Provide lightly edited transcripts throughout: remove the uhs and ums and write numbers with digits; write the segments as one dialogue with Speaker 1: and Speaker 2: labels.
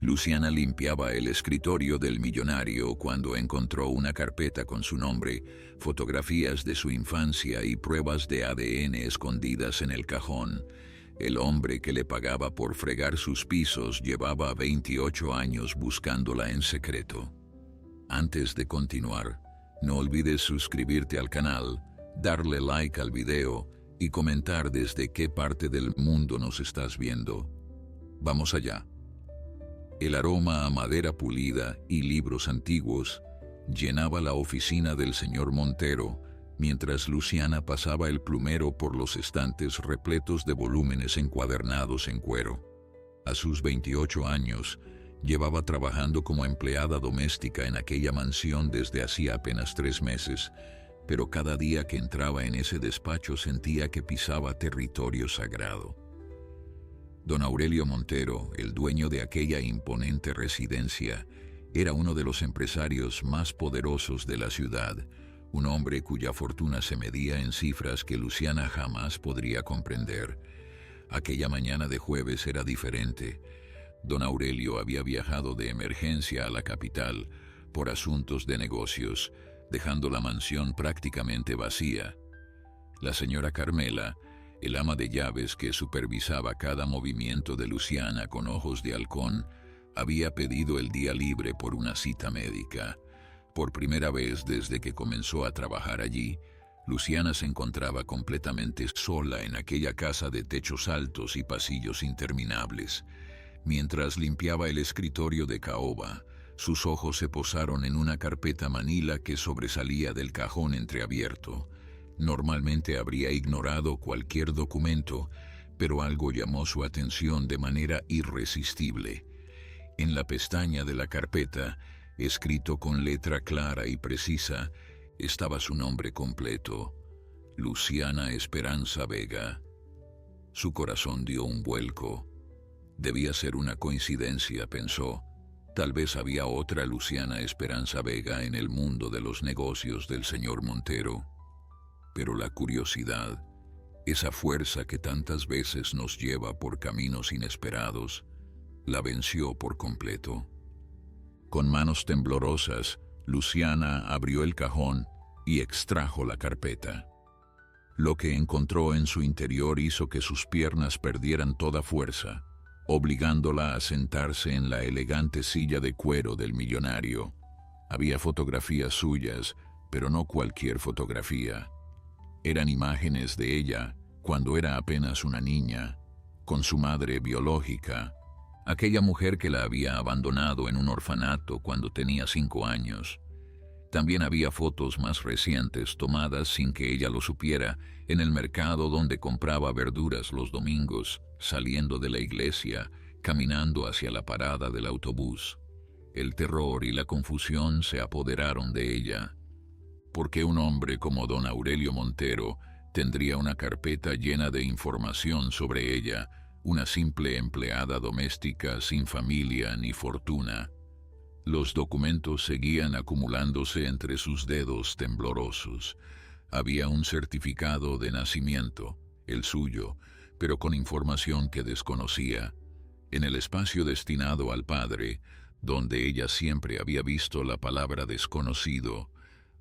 Speaker 1: Luciana limpiaba el escritorio del millonario cuando encontró una carpeta con su nombre, fotografías de su infancia y pruebas de ADN escondidas en el cajón. El hombre que le pagaba por fregar sus pisos llevaba 28 años buscándola en secreto. Antes de continuar, no olvides suscribirte al canal, darle like al video y comentar desde qué parte del mundo nos estás viendo. Vamos allá. El aroma a madera pulida y libros antiguos llenaba la oficina del señor Montero, mientras Luciana pasaba el plumero por los estantes repletos de volúmenes encuadernados en cuero. A sus 28 años, llevaba trabajando como empleada doméstica en aquella mansión desde hacía apenas 3 meses, pero cada día que entraba en ese despacho sentía que pisaba territorio sagrado. Don Aurelio Montero, el dueño de aquella imponente residencia, era uno de los empresarios más poderosos de la ciudad, un hombre cuya fortuna se medía en cifras que Luciana jamás podría comprender. Aquella mañana de jueves era diferente. Don Aurelio había viajado de emergencia a la capital por asuntos de negocios, dejando la mansión prácticamente vacía. La señora Carmela, el ama de llaves que supervisaba cada movimiento de Luciana con ojos de halcón, había pedido el día libre por una cita médica. Por primera vez desde que comenzó a trabajar allí, Luciana se encontraba completamente sola en aquella casa de techos altos y pasillos interminables. Mientras limpiaba el escritorio de caoba, sus ojos se posaron en una carpeta manila que sobresalía del cajón entreabierto. Normalmente habría ignorado cualquier documento, pero algo llamó su atención de manera irresistible. En la pestaña de la carpeta, escrito con letra clara y precisa, estaba su nombre completo: Luciana Esperanza Vega. Su corazón dio un vuelco. Debía ser una coincidencia, pensó. Tal vez había otra Luciana Esperanza Vega en el mundo de los negocios del señor Montero. Pero la curiosidad, esa fuerza que tantas veces nos lleva por caminos inesperados, la venció por completo. Con manos temblorosas, Luciana abrió el cajón y extrajo la carpeta. Lo que encontró en su interior hizo que sus piernas perdieran toda fuerza, obligándola a sentarse en la elegante silla de cuero del millonario. Había fotografías suyas, pero no cualquier fotografía. Eran imágenes de ella cuando era apenas una niña, con su madre biológica, aquella mujer que la había abandonado en un orfanato cuando tenía 5 años. También había fotos más recientes tomadas sin que ella lo supiera en el mercado donde compraba verduras los domingos, saliendo de la iglesia, caminando hacia la parada del autobús. El terror y la confusión se apoderaron de ella. ¿Por qué un hombre como don Aurelio Montero tendría una carpeta llena de información sobre ella, una simple empleada doméstica sin familia ni fortuna? Los documentos seguían acumulándose entre sus dedos temblorosos. Había un certificado de nacimiento, el suyo, pero con información que desconocía. En el espacio destinado al padre, donde ella siempre había visto la palabra desconocido,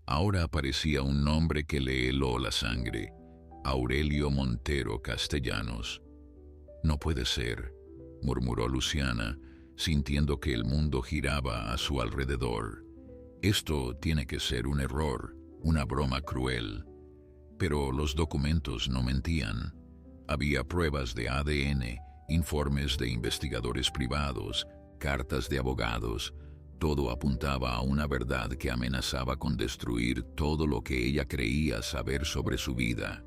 Speaker 1: ahora aparecía un nombre que le heló la sangre: Aurelio Montero Castellanos. No puede ser, murmuró Luciana, sintiendo que el mundo giraba a su alrededor. Esto tiene que ser un error, una broma cruel. Pero los documentos no mentían. Había pruebas de ADN, informes de investigadores privados, cartas de abogados. Todo apuntaba a una verdad que amenazaba con destruir todo lo que ella creía saber sobre su vida.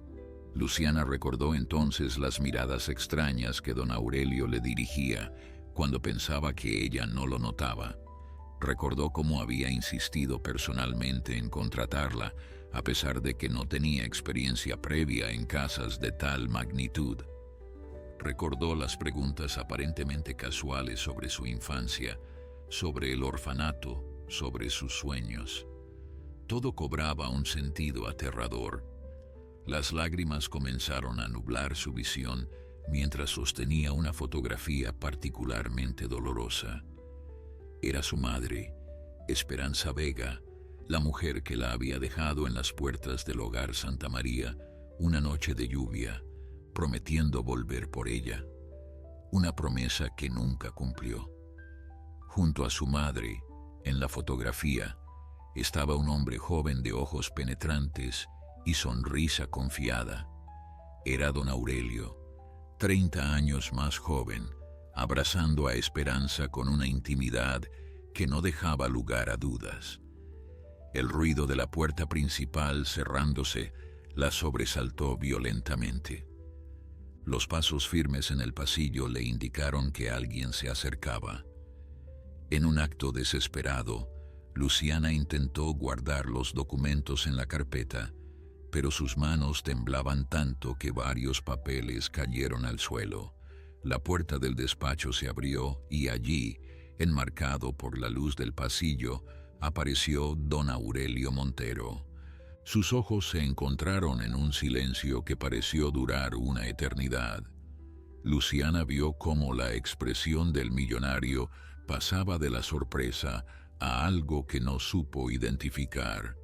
Speaker 1: Luciana recordó entonces las miradas extrañas que don Aurelio le dirigía cuando pensaba que ella no lo notaba. Recordó cómo había insistido personalmente en contratarla, a pesar de que no tenía experiencia previa en casas de tal magnitud. Recordó las preguntas aparentemente casuales sobre su infancia, sobre el orfanato, sobre sus sueños. Todo cobraba un sentido aterrador. Las lágrimas comenzaron a nublar su visión mientras sostenía una fotografía particularmente dolorosa. Era su madre, Esperanza Vega, la mujer que la había dejado en las puertas del hogar Santa María una noche de lluvia, prometiendo volver por ella. Una promesa que nunca cumplió. Junto a su madre, en la fotografía, estaba un hombre joven de ojos penetrantes y sonrisa confiada. Era don Aurelio, 30 años más joven, abrazando a Esperanza con una intimidad que no dejaba lugar a dudas. El ruido de la puerta principal cerrándose la sobresaltó violentamente. Los pasos firmes en el pasillo le indicaron que alguien se acercaba. En un acto desesperado, Luciana intentó guardar los documentos en la carpeta, pero sus manos temblaban tanto que varios papeles cayeron al suelo. La puerta del despacho se abrió y allí, enmarcado por la luz del pasillo, apareció don Aurelio Montero. Sus ojos se encontraron en un silencio que pareció durar una eternidad. Luciana vio cómo la expresión del millonario pasaba de la sorpresa a algo que no supo identificar.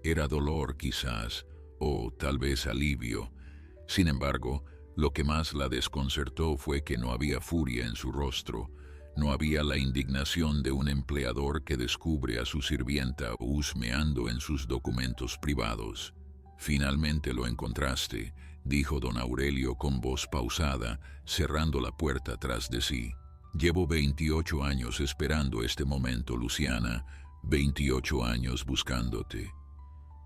Speaker 1: Era dolor quizás, o tal vez alivio. Sin embargo, lo que más la desconcertó fue que no había furia en su rostro. No había la indignación de un empleador que descubre a su sirvienta husmeando en sus documentos privados. «Finalmente lo encontraste», dijo don Aurelio con voz pausada, cerrando la puerta tras de sí. «Llevo 28 años esperando este momento, Luciana, 28 años buscándote».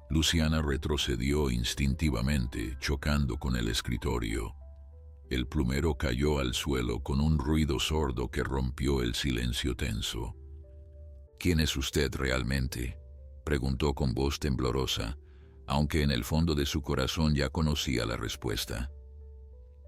Speaker 1: Luciana retrocedió instintivamente, chocando con el escritorio. El plumero cayó al suelo con un ruido sordo que rompió el silencio tenso. «¿Quién es usted realmente?», preguntó con voz temblorosa, aunque en el fondo de su corazón ya conocía la respuesta.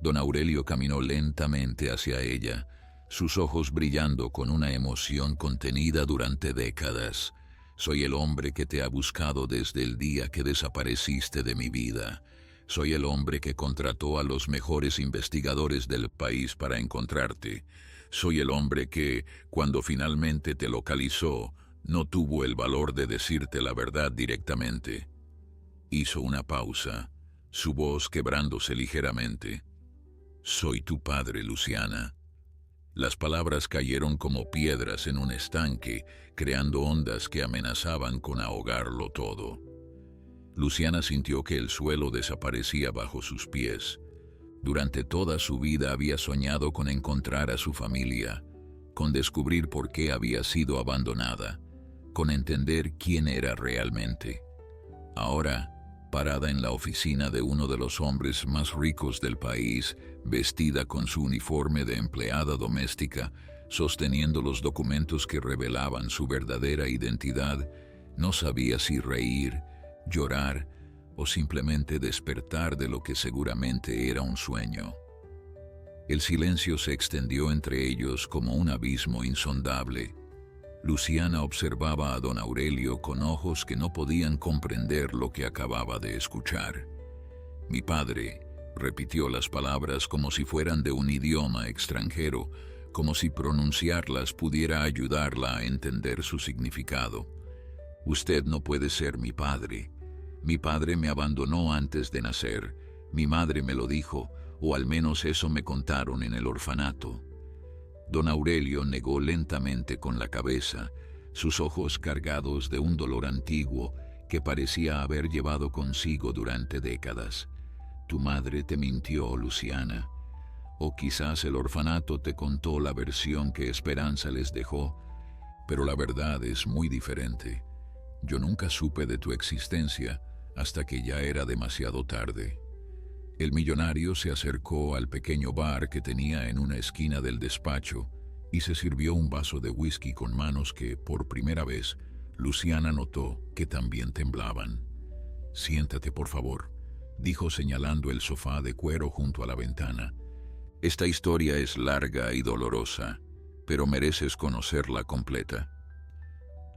Speaker 1: Don Aurelio caminó lentamente hacia ella, sus ojos brillando con una emoción contenida durante décadas. «Soy el hombre que te ha buscado desde el día que desapareciste de mi vida. Soy el hombre que contrató a los mejores investigadores del país para encontrarte. Soy el hombre que, cuando finalmente te localizó, no tuvo el valor de decirte la verdad directamente». Hizo una pausa, su voz quebrándose ligeramente. «Soy tu padre, Luciana». Las palabras cayeron como piedras en un estanque, creando ondas que amenazaban con ahogarlo todo. Luciana sintió que el suelo desaparecía bajo sus pies. Durante toda su vida había soñado con encontrar a su familia, con descubrir por qué había sido abandonada, con entender quién era realmente. Ahora, parada en la oficina de uno de los hombres más ricos del país, vestida con su uniforme de empleada doméstica, sosteniendo los documentos que revelaban su verdadera identidad, no sabía si reír, llorar o simplemente despertar de lo que seguramente era un sueño. El silencio se extendió entre ellos como un abismo insondable. Luciana observaba a don Aurelio con ojos que no podían comprender lo que acababa de escuchar. «Mi padre», repitió las palabras como si fueran de un idioma extranjero, como si pronunciarlas pudiera ayudarla a entender su significado. «Usted no puede ser mi padre. Mi padre me abandonó antes de nacer. Mi madre me lo dijo, o al menos eso me contaron en el orfanato». Don Aurelio negó lentamente con la cabeza, sus ojos cargados de un dolor antiguo que parecía haber llevado consigo durante décadas. «Tu madre te mintió, Luciana. O quizás el orfanato te contó la versión que Esperanza les dejó, pero la verdad es muy diferente. Yo nunca supe de tu existencia hasta que ya era demasiado tarde». El millonario se acercó al pequeño bar que tenía en una esquina del despacho y se sirvió un vaso de whisky con manos que, por primera vez, Luciana notó que también temblaban. «Siéntate, por favor», dijo señalando el sofá de cuero junto a la ventana. «Esta historia es larga y dolorosa, pero mereces conocerla completa».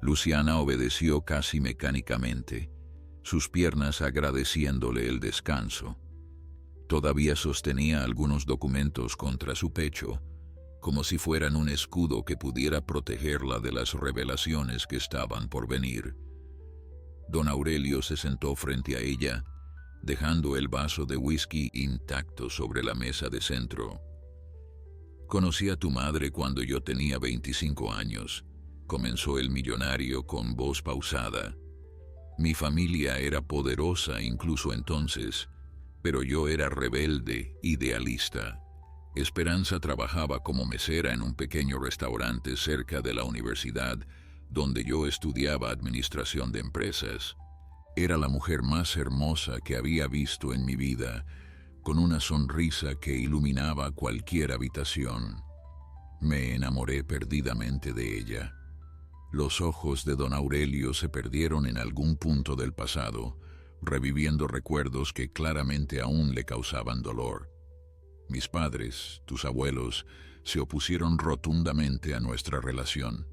Speaker 1: Luciana obedeció casi mecánicamente, sus piernas agradeciéndole el descanso. Todavía sostenía algunos documentos contra su pecho, como si fueran un escudo que pudiera protegerla de las revelaciones que estaban por venir. Don Aurelio se sentó frente a ella, dejando el vaso de whisky intacto sobre la mesa de centro. «Conocí a tu madre cuando yo tenía 25 años», comenzó el millonario con voz pausada. «Mi familia era poderosa incluso entonces, pero yo era rebelde, idealista. Esperanza trabajaba como mesera en un pequeño restaurante cerca de la universidad, donde yo estudiaba administración de empresas. Era la mujer más hermosa que había visto en mi vida, con una sonrisa que iluminaba cualquier habitación. Me enamoré perdidamente de ella». Los ojos de don Aurelio se perdieron en algún punto del pasado, reviviendo recuerdos que claramente aún le causaban dolor. «Mis padres, tus abuelos, se opusieron rotundamente a nuestra relación.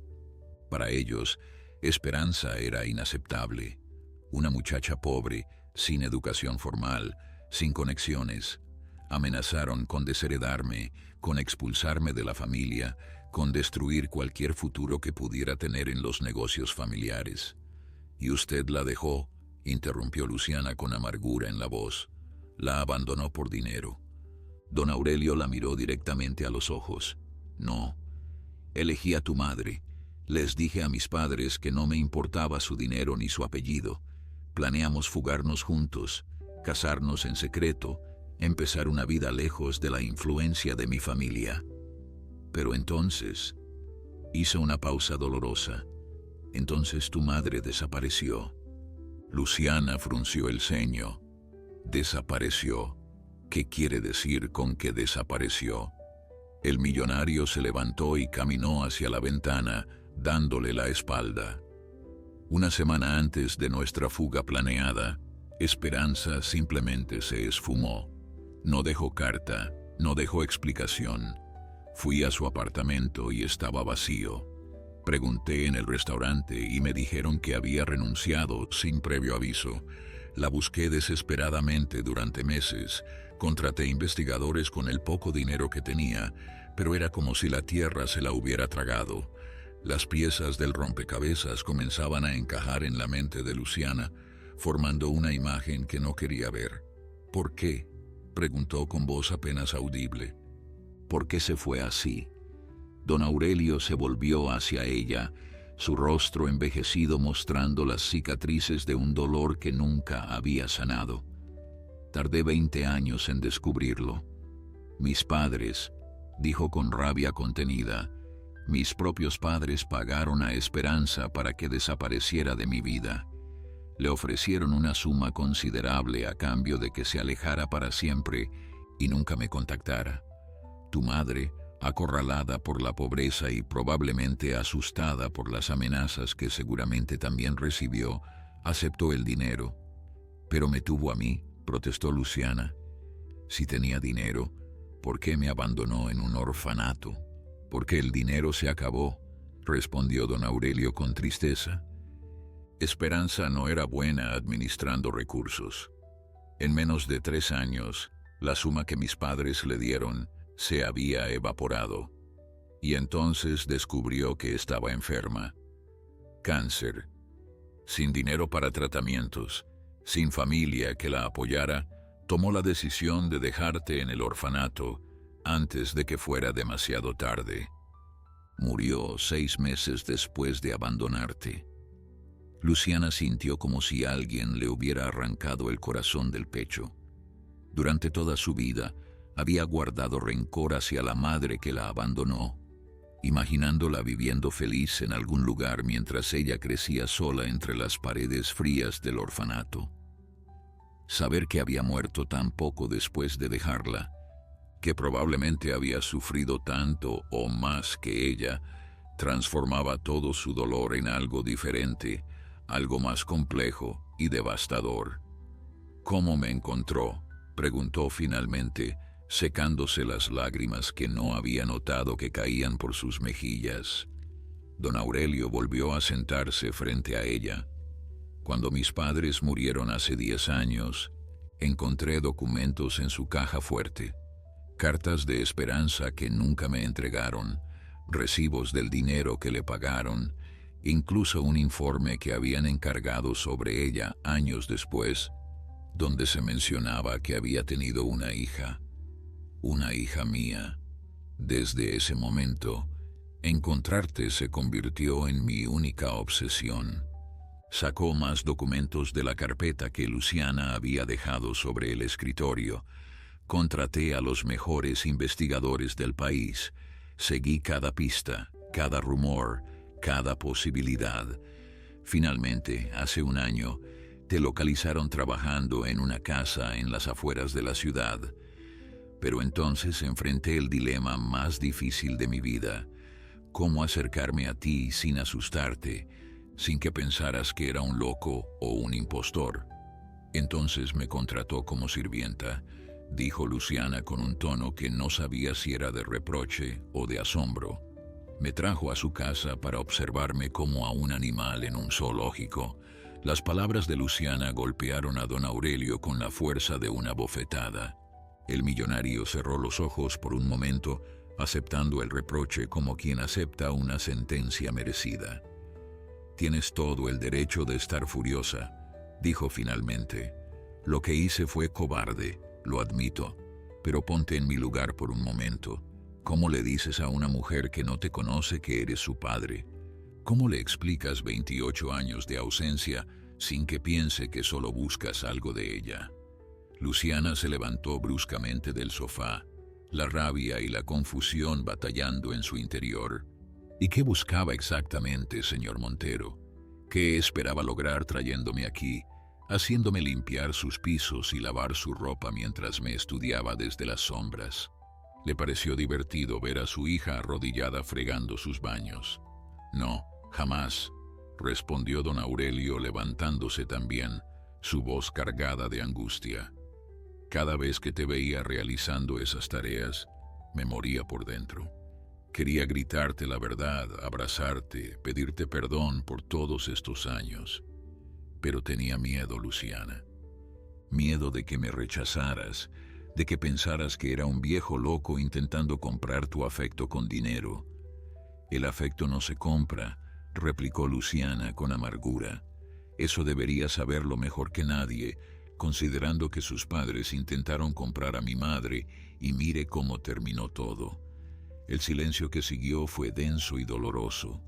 Speaker 1: Para ellos, Esperanza era inaceptable. Una muchacha pobre, sin educación formal, sin conexiones. Amenazaron con desheredarme, con expulsarme de la familia, con destruir cualquier futuro que pudiera tener en los negocios familiares. «¿Y usted la dejó?», interrumpió Luciana con amargura en la voz. «La abandonó por dinero». Don Aurelio la miró directamente a los ojos. «No, elegí a tu madre. Les dije a mis padres que no me importaba su dinero ni su apellido. Planeamos fugarnos juntos, casarnos en secreto, empezar una vida lejos de la influencia de mi familia. Pero entonces...» Hizo una pausa dolorosa. «Entonces tu madre desapareció». Luciana frunció el ceño. «¿Desapareció? ¿Qué quiere decir con que desapareció?». El millonario se levantó y caminó hacia la ventana, dándole la espalda. «Una semana antes de nuestra fuga planeada, Esperanza simplemente se esfumó. No dejó carta, no dejó explicación. Fui a su apartamento y estaba vacío. Pregunté en el restaurante y me dijeron que había renunciado sin previo aviso. La busqué desesperadamente durante meses. Contraté investigadores con el poco dinero que tenía, pero era como si la tierra se la hubiera tragado. Las piezas del rompecabezas comenzaban a encajar en la mente de Luciana, formando una imagen que no quería ver. «¿Por qué?», preguntó con voz apenas audible. «¿Por qué se fue así?». Don Aurelio se volvió hacia ella, su rostro envejecido mostrando las cicatrices de un dolor que nunca había sanado. «Tardé 20 años en descubrirlo. Mis padres», dijo con rabia contenida, «mis propios padres pagaron a Esperanza para que desapareciera de mi vida. Le ofrecieron una suma considerable a cambio de que se alejara para siempre y nunca me contactara. Tu madre, acorralada por la pobreza y probablemente asustada por las amenazas que seguramente también recibió, aceptó el dinero. Pero me tuvo a mí», protestó Luciana. «Si tenía dinero, ¿por qué me abandonó en un orfanato?». «Porque el dinero se acabó», respondió don Aurelio con tristeza. «Esperanza no era buena administrando recursos. En menos de 3 años, la suma que mis padres le dieron se había evaporado. Y entonces descubrió que estaba enferma. Cáncer. Sin dinero para tratamientos, sin familia que la apoyara, tomó la decisión de dejarte en el orfanato antes de que fuera demasiado tarde. Murió 6 meses después de abandonarte». Luciana sintió como si alguien le hubiera arrancado el corazón del pecho. Durante toda su vida, había guardado rencor hacia la madre que la abandonó, imaginándola viviendo feliz en algún lugar mientras ella crecía sola entre las paredes frías del orfanato. Saber que había muerto tan poco después de dejarla, que probablemente había sufrido tanto o más que ella, transformaba todo su dolor en algo diferente, algo más complejo y devastador. «¿Cómo me encontró?», preguntó finalmente, secándose las lágrimas que no había notado que caían por sus mejillas. Don Aurelio volvió a sentarse frente a ella. «Cuando mis padres murieron hace 10 años, encontré documentos en su caja fuerte. cartas de esperanza que nunca me entregaron, recibos del dinero que le pagaron, incluso un informe que habían encargado sobre ella años después, donde se mencionaba que había tenido una hija mía. Desde ese momento, encontrarte se convirtió en mi única obsesión. Sacó más documentos de la carpeta que Luciana había dejado sobre el escritorio. Contraté a los mejores investigadores del país. Seguí cada pista, cada rumor, cada posibilidad. Finalmente, hace un año, te localizaron trabajando en una casa en las afueras de la ciudad. Pero entonces enfrenté el dilema más difícil de mi vida: cómo acercarme a ti sin asustarte, sin que pensaras que era un loco o un impostor. Entonces me contrató como sirvienta, dijo Luciana con un tono que no sabía si era de reproche o de asombro. Me trajo a su casa para observarme como a un animal en un zoológico. Las palabras de Luciana golpearon a don Aurelio con la fuerza de una bofetada. El millonario cerró los ojos por un momento, aceptando el reproche como quien acepta una sentencia merecida. Tienes todo el derecho de estar furiosa, dijo finalmente. Lo que hice fue cobarde, lo admito, pero ponte en mi lugar por un momento. ¿Cómo le dices a una mujer que no te conoce que eres su padre? ¿Cómo le explicas 28 años de ausencia sin que piense que solo buscas algo de ella? Luciana se levantó bruscamente del sofá, la rabia y la confusión batallando en su interior. ¿Y qué buscaba exactamente, señor Montero? ¿Qué esperaba lograr trayéndome aquí, haciéndome limpiar sus pisos y lavar su ropa mientras me estudiaba desde las sombras? Le pareció divertido ver a su hija arrodillada fregando sus baños. No, jamás, respondió don Aurelio levantándose también, su voz cargada de angustia. Cada vez que te veía realizando esas tareas, me moría por dentro. Quería gritarte la verdad, abrazarte, pedirte perdón por todos estos años. Pero tenía miedo, Luciana. Miedo de que me rechazaras, de que pensaras que era un viejo loco intentando comprar tu afecto con dinero. El afecto no se compra, replicó Luciana con amargura. Eso debería saberlo mejor que nadie, considerando que sus padres intentaron comprar a mi madre y mire cómo terminó todo. El silencio que siguió fue denso y doloroso.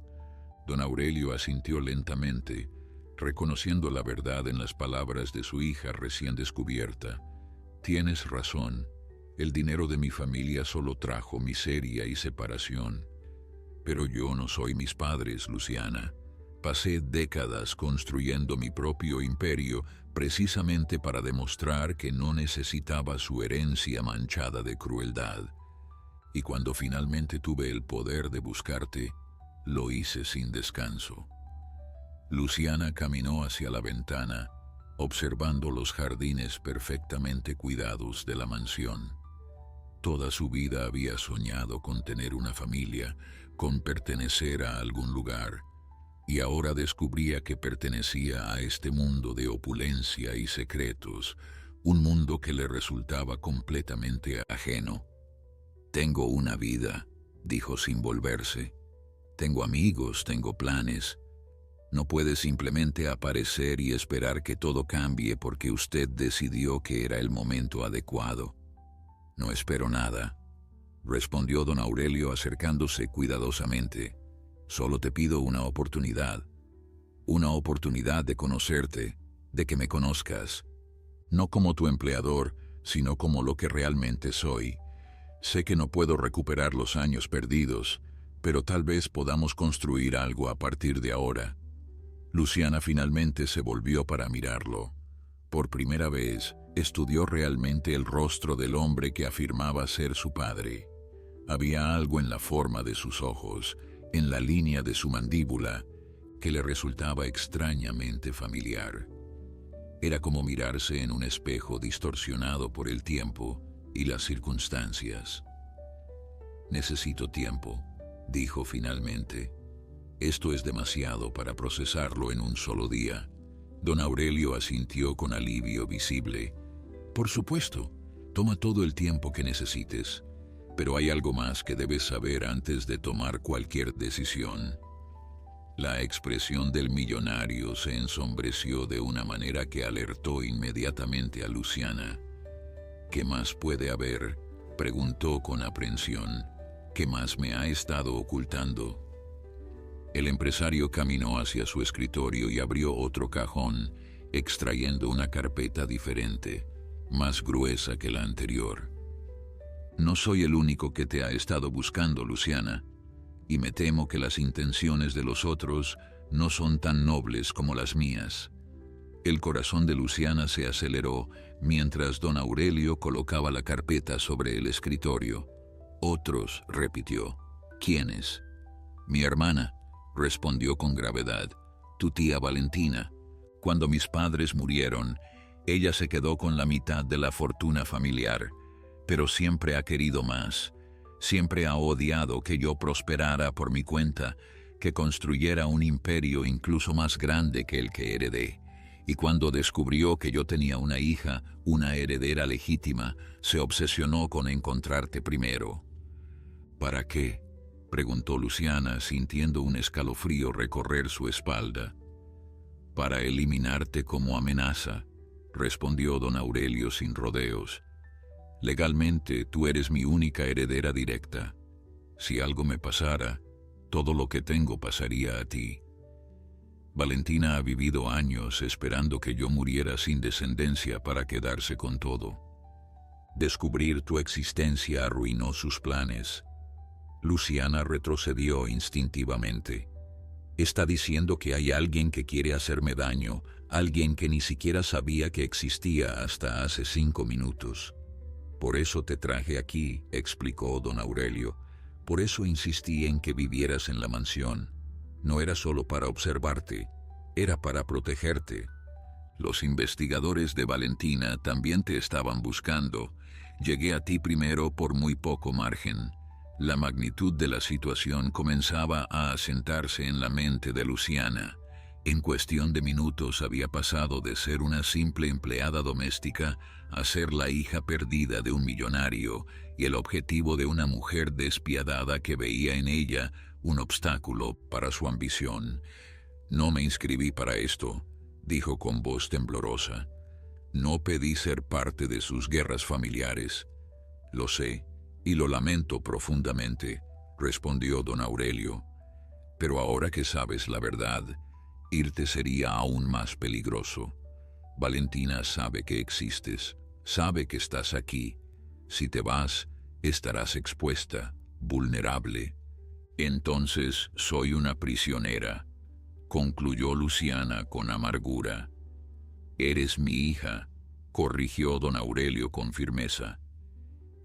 Speaker 1: Don Aurelio asintió lentamente, reconociendo la verdad en las palabras de su hija recién descubierta. Tienes razón, el dinero de mi familia solo trajo miseria y separación. Pero yo no soy mis padres, Luciana. Pasé décadas construyendo mi propio imperio precisamente para demostrar que no necesitaba su herencia manchada de crueldad. Y cuando finalmente tuve el poder de buscarte, lo hice sin descanso. Luciana caminó hacia la ventana, observando los jardines perfectamente cuidados de la mansión. Toda su vida había soñado con tener una familia, con pertenecer a algún lugar, y ahora descubría que pertenecía a este mundo de opulencia y secretos, un mundo que le resultaba completamente ajeno. Tengo una vida, dijo sin volverse. Tengo amigos, tengo planes. No puede simplemente aparecer y esperar que todo cambie porque usted decidió que era el momento adecuado. No espero nada, respondió don Aurelio acercándose cuidadosamente. Solo te pido una oportunidad de conocerte, de que me conozcas, no como tu empleador, sino como lo que realmente soy. Sé que no puedo recuperar los años perdidos, pero tal vez podamos construir algo a partir de ahora. Luciana finalmente se volvió para mirarlo. Por primera vez, estudió realmente el rostro del hombre que afirmaba ser su padre. Había algo en la forma de sus ojos, en la línea de su mandíbula, que le resultaba extrañamente familiar. Era como mirarse en un espejo distorsionado por el tiempo y las circunstancias. Necesito tiempo, dijo finalmente. Esto es demasiado para procesarlo en un solo día. Don Aurelio asintió con alivio visible. Por supuesto, Toma todo el tiempo que necesites, pero hay algo más que debes saber antes de tomar cualquier decisión. La expresión del millonario se ensombreció de una manera que alertó inmediatamente a Luciana. ¿Qué más puede haber?, preguntó con aprensión. ¿Qué más me ha estado ocultando? El empresario caminó hacia su escritorio y abrió otro cajón, extrayendo una carpeta diferente, más gruesa que la anterior. No soy el único que te ha estado buscando, Luciana, y me temo que las intenciones de los otros no son tan nobles como las mías. El corazón de Luciana se aceleró mientras don Aurelio colocaba la carpeta sobre el escritorio. Otros, repitió. ¿Quiénes? Mi hermana, respondió con gravedad. Tu tía Valentina. Cuando mis padres murieron, ella se quedó con la mitad de la fortuna familiar, pero siempre ha querido más. Siempre ha odiado que yo prosperara por mi cuenta, que construyera un imperio incluso más grande que el que heredé. Y cuando descubrió que yo tenía una hija, una heredera legítima, se obsesionó con encontrarte primero. ¿Para qué?, preguntó Luciana, sintiendo un escalofrío recorrer su espalda. Para eliminarte como amenaza, respondió don Aurelio sin rodeos. Legalmente, tú eres mi única heredera directa. Si algo me pasara, todo lo que tengo pasaría a ti. Valentina ha vivido años esperando que yo muriera sin descendencia para quedarse con todo. Descubrir tu existencia arruinó sus planes. Luciana retrocedió instintivamente. Está diciendo que hay alguien que quiere hacerme daño, alguien que ni siquiera sabía que existía hasta hace 5 minutos. Por eso te traje aquí, explicó don Aurelio. Por eso insistí en que vivieras en la mansión. No era solo para observarte, era para protegerte. Los investigadores de Valentina también te estaban buscando. Llegué a ti primero por muy poco margen. La magnitud de la situación comenzaba a asentarse en la mente de Luciana. En cuestión de minutos había pasado de ser una simple empleada doméstica a ser la hija perdida de un millonario y el objetivo de una mujer despiadada que veía en ella un obstáculo para su ambición. No me inscribí para esto, dijo con voz temblorosa. No pedí ser parte de sus guerras familiares. Lo sé, y lo lamento profundamente, respondió don Aurelio. Pero ahora que sabes la verdad, irte sería aún más peligroso. Valentina sabe que existes, sabe que estás aquí. Si te vas, estarás expuesta, vulnerable. Entonces soy una prisionera, concluyó Luciana con amargura. Eres mi hija, corrigió don Aurelio con firmeza.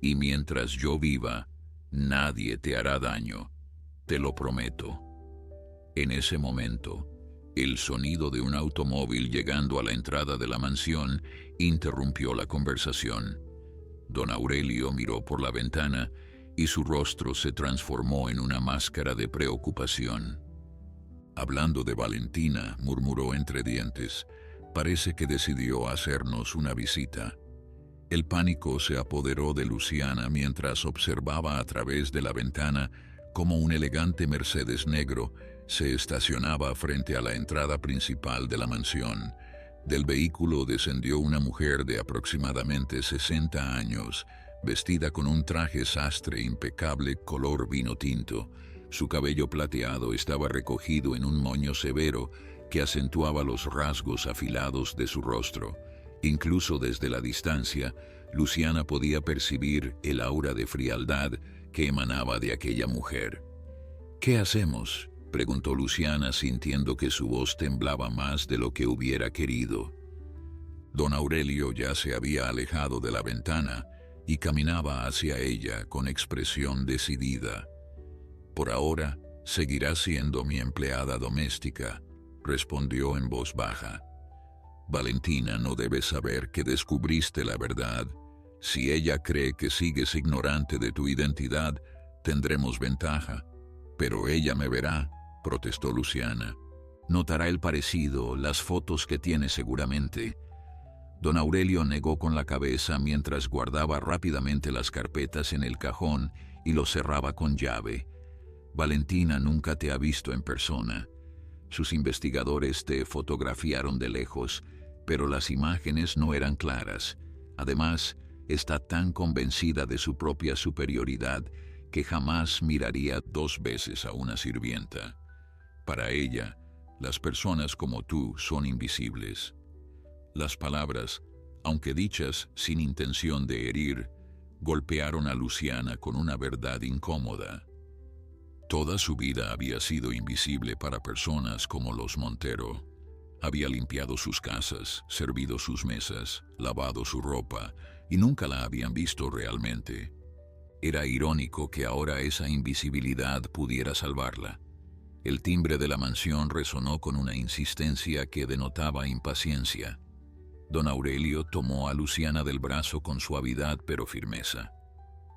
Speaker 1: Y mientras yo viva, nadie te hará daño, te lo prometo. En ese momento, el sonido de un automóvil llegando a la entrada de la mansión interrumpió la conversación. Don Aurelio miró por la ventana y su rostro se transformó en una máscara de preocupación. Hablando de Valentina, murmuró entre dientes, parece que decidió hacernos una visita. El pánico se apoderó de Luciana mientras observaba a través de la ventana cómo un elegante Mercedes negro se estacionaba frente a la entrada principal de la mansión. Del vehículo descendió una mujer de aproximadamente 60 años, vestida con un traje sastre impecable color vino tinto. Su cabello plateado estaba recogido en un moño severo que acentuaba los rasgos afilados de su rostro. Incluso desde la distancia, Luciana podía percibir el aura de frialdad que emanaba de aquella mujer. ¿Qué hacemos?, preguntó Luciana, sintiendo que su voz temblaba más de lo que hubiera querido. Don Aurelio ya se había alejado de la ventana y caminaba hacia ella con expresión decidida. Por ahora, seguirá siendo mi empleada doméstica, respondió en voz baja. Valentina no debe saber que descubriste la verdad. Si ella cree que sigues ignorante de tu identidad, tendremos ventaja. Pero ella me verá, protestó Luciana. Notará el parecido, las fotos que tiene seguramente. Don Aurelio negó con la cabeza mientras guardaba rápidamente las carpetas en el cajón y lo cerraba con llave. Valentina nunca te ha visto en persona. Sus investigadores te fotografiaron de lejos, pero las imágenes no eran claras. Además, está tan convencida de su propia superioridad que jamás miraría 2 veces a una sirvienta. Para ella, las personas como tú son invisibles. Las palabras, aunque dichas sin intención de herir, golpearon a Luciana con una verdad incómoda. Toda su vida había sido invisible para personas como los Montero. Había limpiado sus casas, servido sus mesas, lavado su ropa, y nunca la habían visto realmente. Era irónico que ahora esa invisibilidad pudiera salvarla. El timbre de la mansión resonó con una insistencia que denotaba impaciencia. Don Aurelio tomó a Luciana del brazo con suavidad pero firmeza.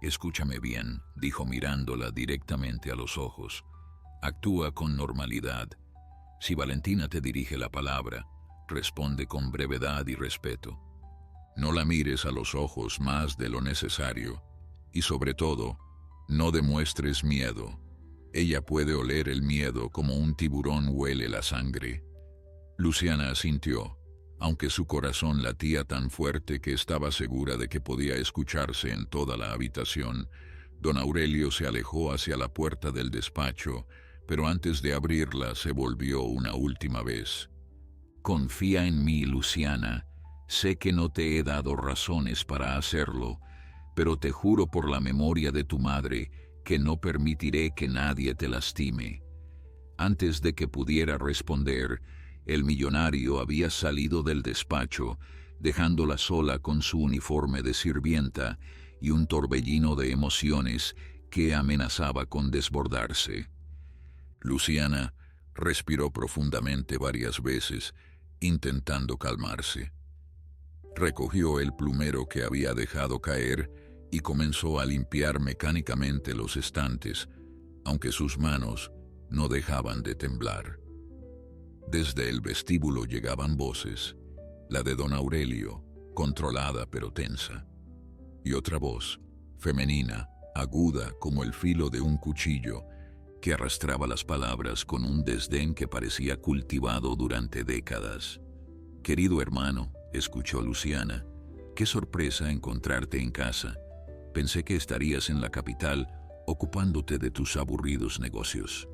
Speaker 1: «Escúchame bien», dijo mirándola directamente a los ojos. «Actúa con normalidad. Si Valentina te dirige la palabra, responde con brevedad y respeto. No la mires a los ojos más de lo necesario. Y sobre todo, no demuestres miedo. Ella puede oler el miedo como un tiburón huele la sangre». Luciana asintió, aunque su corazón latía tan fuerte que estaba segura de que podía escucharse en toda la habitación. Don Aurelio se alejó hacia la puerta del despacho, pero antes de abrirla se volvió una última vez. «Confía en mí, Luciana. Sé que no te he dado razones para hacerlo, pero te juro por la memoria de tu madre que no permitiré que nadie te lastime». Antes de que pudiera responder, el millonario había salido del despacho, dejándola sola con su uniforme de sirvienta y un torbellino de emociones que amenazaba con desbordarse. Luciana respiró profundamente varias veces, intentando calmarse. Recogió el plumero que había dejado caer y comenzó a limpiar mecánicamente los estantes, aunque sus manos no dejaban de temblar. Desde el vestíbulo llegaban voces, la de don Aurelio, controlada pero tensa, y otra voz, femenina, aguda como el filo de un cuchillo, que arrastraba las palabras con un desdén que parecía cultivado durante décadas. «Querido hermano», escuchó Luciana, «qué sorpresa encontrarte en casa. Pensé que estarías en la capital ocupándote de tus aburridos negocios».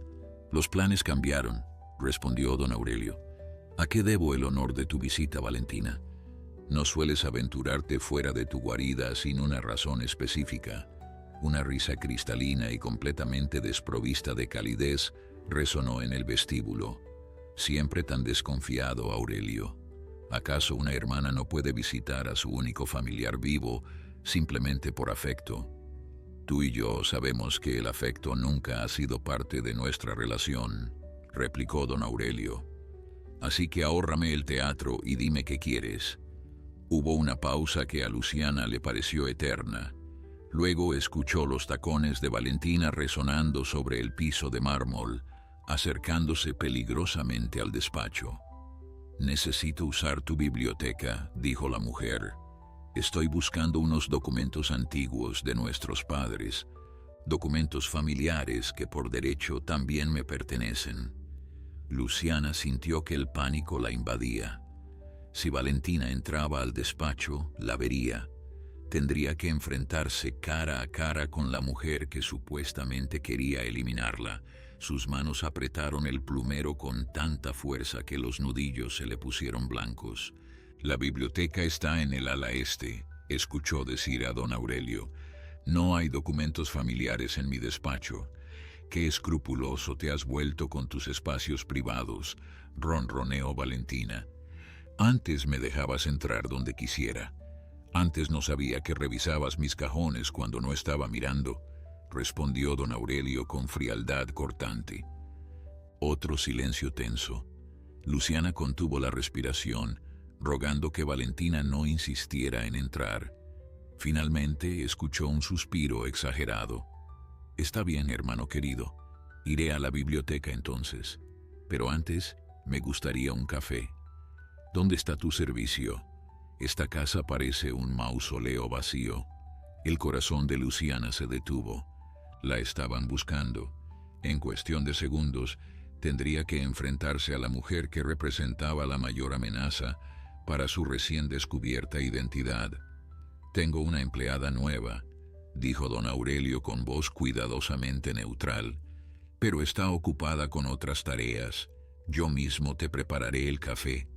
Speaker 1: «Los planes cambiaron», respondió don Aurelio. «¿A qué debo el honor de tu visita, Valentina? No sueles aventurarte fuera de tu guarida sin una razón específica». Una risa cristalina y completamente desprovista de calidez resonó en el vestíbulo. «Siempre tan desconfiado, Aurelio. ¿Acaso una hermana no puede visitar a su único familiar vivo simplemente por afecto? Tú y yo sabemos que el afecto nunca ha sido parte de nuestra relación», replicó don Aurelio. «Así que ahórrame el teatro y dime qué quieres». Hubo una pausa que a Luciana le pareció eterna. Luego escuchó los tacones de Valentina resonando sobre el piso de mármol, acercándose peligrosamente al despacho. «Necesito usar tu biblioteca», dijo la mujer. «Estoy buscando unos documentos antiguos de nuestros padres, documentos familiares que por derecho también me pertenecen». Luciana sintió que el pánico la invadía. Si Valentina entraba al despacho, la vería. Tendría que enfrentarse cara a cara con la mujer que supuestamente quería eliminarla. Sus manos apretaron el plumero con tanta fuerza que los nudillos se le pusieron blancos. «La biblioteca está en el ala este», escuchó decir a don Aurelio. «No hay documentos familiares en mi despacho». «Qué escrupuloso te has vuelto con tus espacios privados», ronroneó Valentina. «Antes me dejabas entrar donde quisiera. Antes no sabía que revisabas mis cajones cuando no estaba mirando», respondió don Aurelio con frialdad cortante. Otro silencio tenso. Luciana contuvo la respiración, rogando que Valentina no insistiera en entrar. Finalmente escuchó un suspiro exagerado. «Está bien, hermano querido. Iré a la biblioteca entonces. Pero antes me gustaría un café. ¿Dónde está tu servicio?». Esta casa parece un mausoleo vacío. El corazón de Luciana se detuvo. La estaban buscando. En cuestión de segundos, tendría que enfrentarse a la mujer que representaba la mayor amenaza para su recién descubierta identidad. «Tengo una empleada nueva», dijo don Aurelio con voz cuidadosamente neutral, «pero está ocupada con otras tareas. Yo mismo te prepararé el café».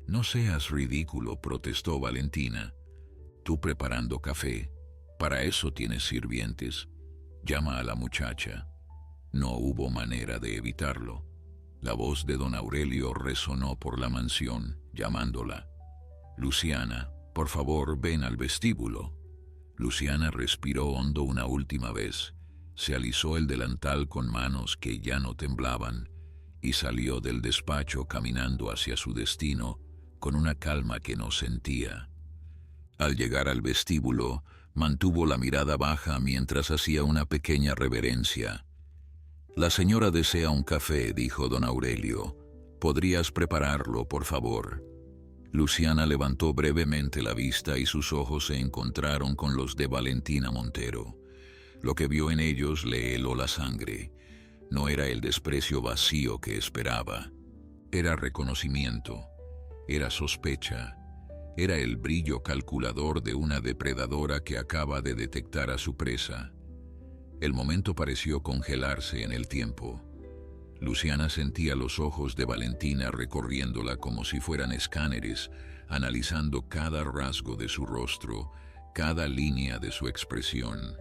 Speaker 1: «No seas ridículo», protestó Valentina. «¿Tú preparando café? Para eso tienes sirvientes. Llama a la muchacha». No hubo manera de evitarlo. La voz de don Aurelio resonó por la mansión, llamándola. «Luciana, por favor, ven al vestíbulo». Luciana respiró hondo una última vez, se alisó el delantal con manos que ya no temblaban y salió del despacho caminando hacia su destino con una calma que no sentía. Al llegar al vestíbulo, mantuvo la mirada baja mientras hacía una pequeña reverencia. «La señora desea un café», dijo don Aurelio. «¿Podrías prepararlo, por favor?» Luciana levantó brevemente la vista y sus ojos se encontraron con los de Valentina Montero. Lo que vio en ellos le heló la sangre. No era el desprecio vacío que esperaba. Era reconocimiento. Era sospecha. Era el brillo calculador de una depredadora que acaba de detectar a su presa. El momento pareció congelarse en el tiempo. Luciana sentía los ojos de Valentina recorriéndola como si fueran escáneres, analizando cada rasgo de su rostro, cada línea de su expresión.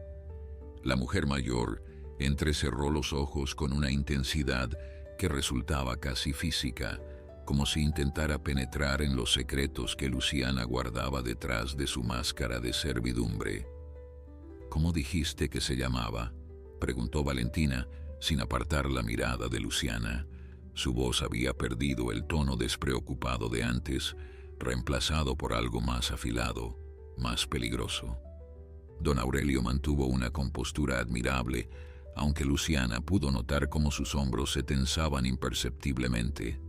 Speaker 1: La mujer mayor entrecerró los ojos con una intensidad que resultaba casi física, como si intentara penetrar en los secretos que Luciana guardaba detrás de su máscara de servidumbre. «¿Cómo dijiste que se llamaba?», preguntó Valentina, sin apartar la mirada de Luciana. Su voz había perdido el tono despreocupado de antes, reemplazado por algo más afilado, más peligroso. Don Aurelio mantuvo una compostura admirable, aunque Luciana pudo notar cómo sus hombros se tensaban imperceptiblemente.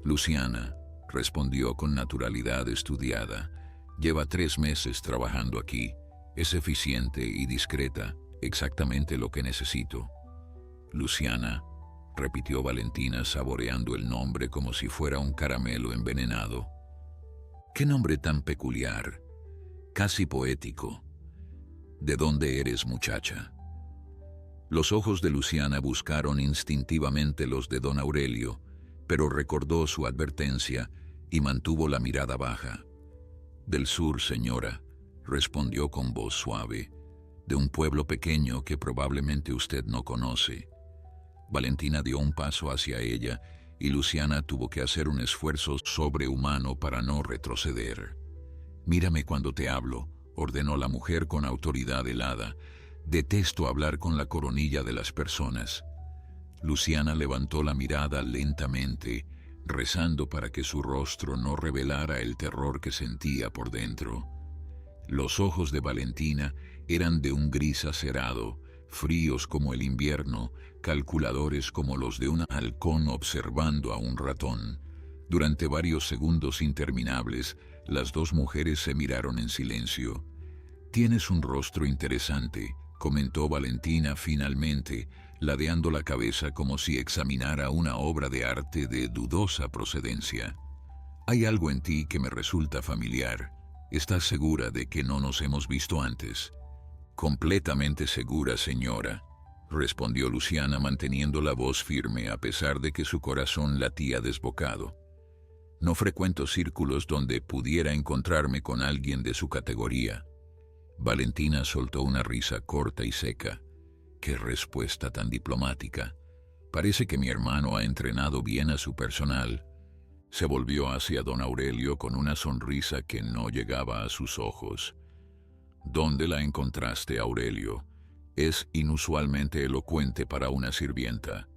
Speaker 1: «Luciana», respondió con naturalidad estudiada, «lleva 3 meses trabajando aquí. Es eficiente y discreta, exactamente lo que necesito». «Luciana», repitió Valentina saboreando el nombre como si fuera un caramelo envenenado. «Qué nombre tan peculiar, casi poético. ¿De dónde eres, muchacha?». Los ojos de Luciana buscaron instintivamente los de don Aurelio, pero recordó su advertencia y mantuvo la mirada baja. «Del sur, señora», respondió con voz suave, «de un pueblo pequeño que probablemente usted no conoce». Valentina dio un paso hacia ella y Luciana tuvo que hacer un esfuerzo sobrehumano para no retroceder. «Mírame cuando te hablo», ordenó la mujer con autoridad helada. «Detesto hablar con la coronilla de las personas». Luciana levantó la mirada lentamente, rezando para que su rostro no revelara el terror que sentía por dentro. Los ojos de Valentina eran de un gris acerado, fríos como el invierno, calculadores como los de un halcón observando a un ratón. Durante varios segundos interminables, las dos mujeres se miraron en silencio. «Tienes un rostro interesante», comentó Valentina finalmente, ladeando la cabeza como si examinara una obra de arte de dudosa procedencia. «Hay algo en ti que me resulta familiar. ¿Estás segura de que no nos hemos visto antes?». «Completamente segura, señora», respondió Luciana manteniendo la voz firme a pesar de que su corazón latía desbocado. «No frecuento círculos donde pudiera encontrarme con alguien de su categoría». Valentina soltó una risa corta y seca. «Qué respuesta tan diplomática. Parece que mi hermano ha entrenado bien a su personal». Se volvió hacia don Aurelio con una sonrisa que no llegaba a sus ojos. «¿Dónde la encontraste, Aurelio? Es inusualmente elocuente para una sirvienta».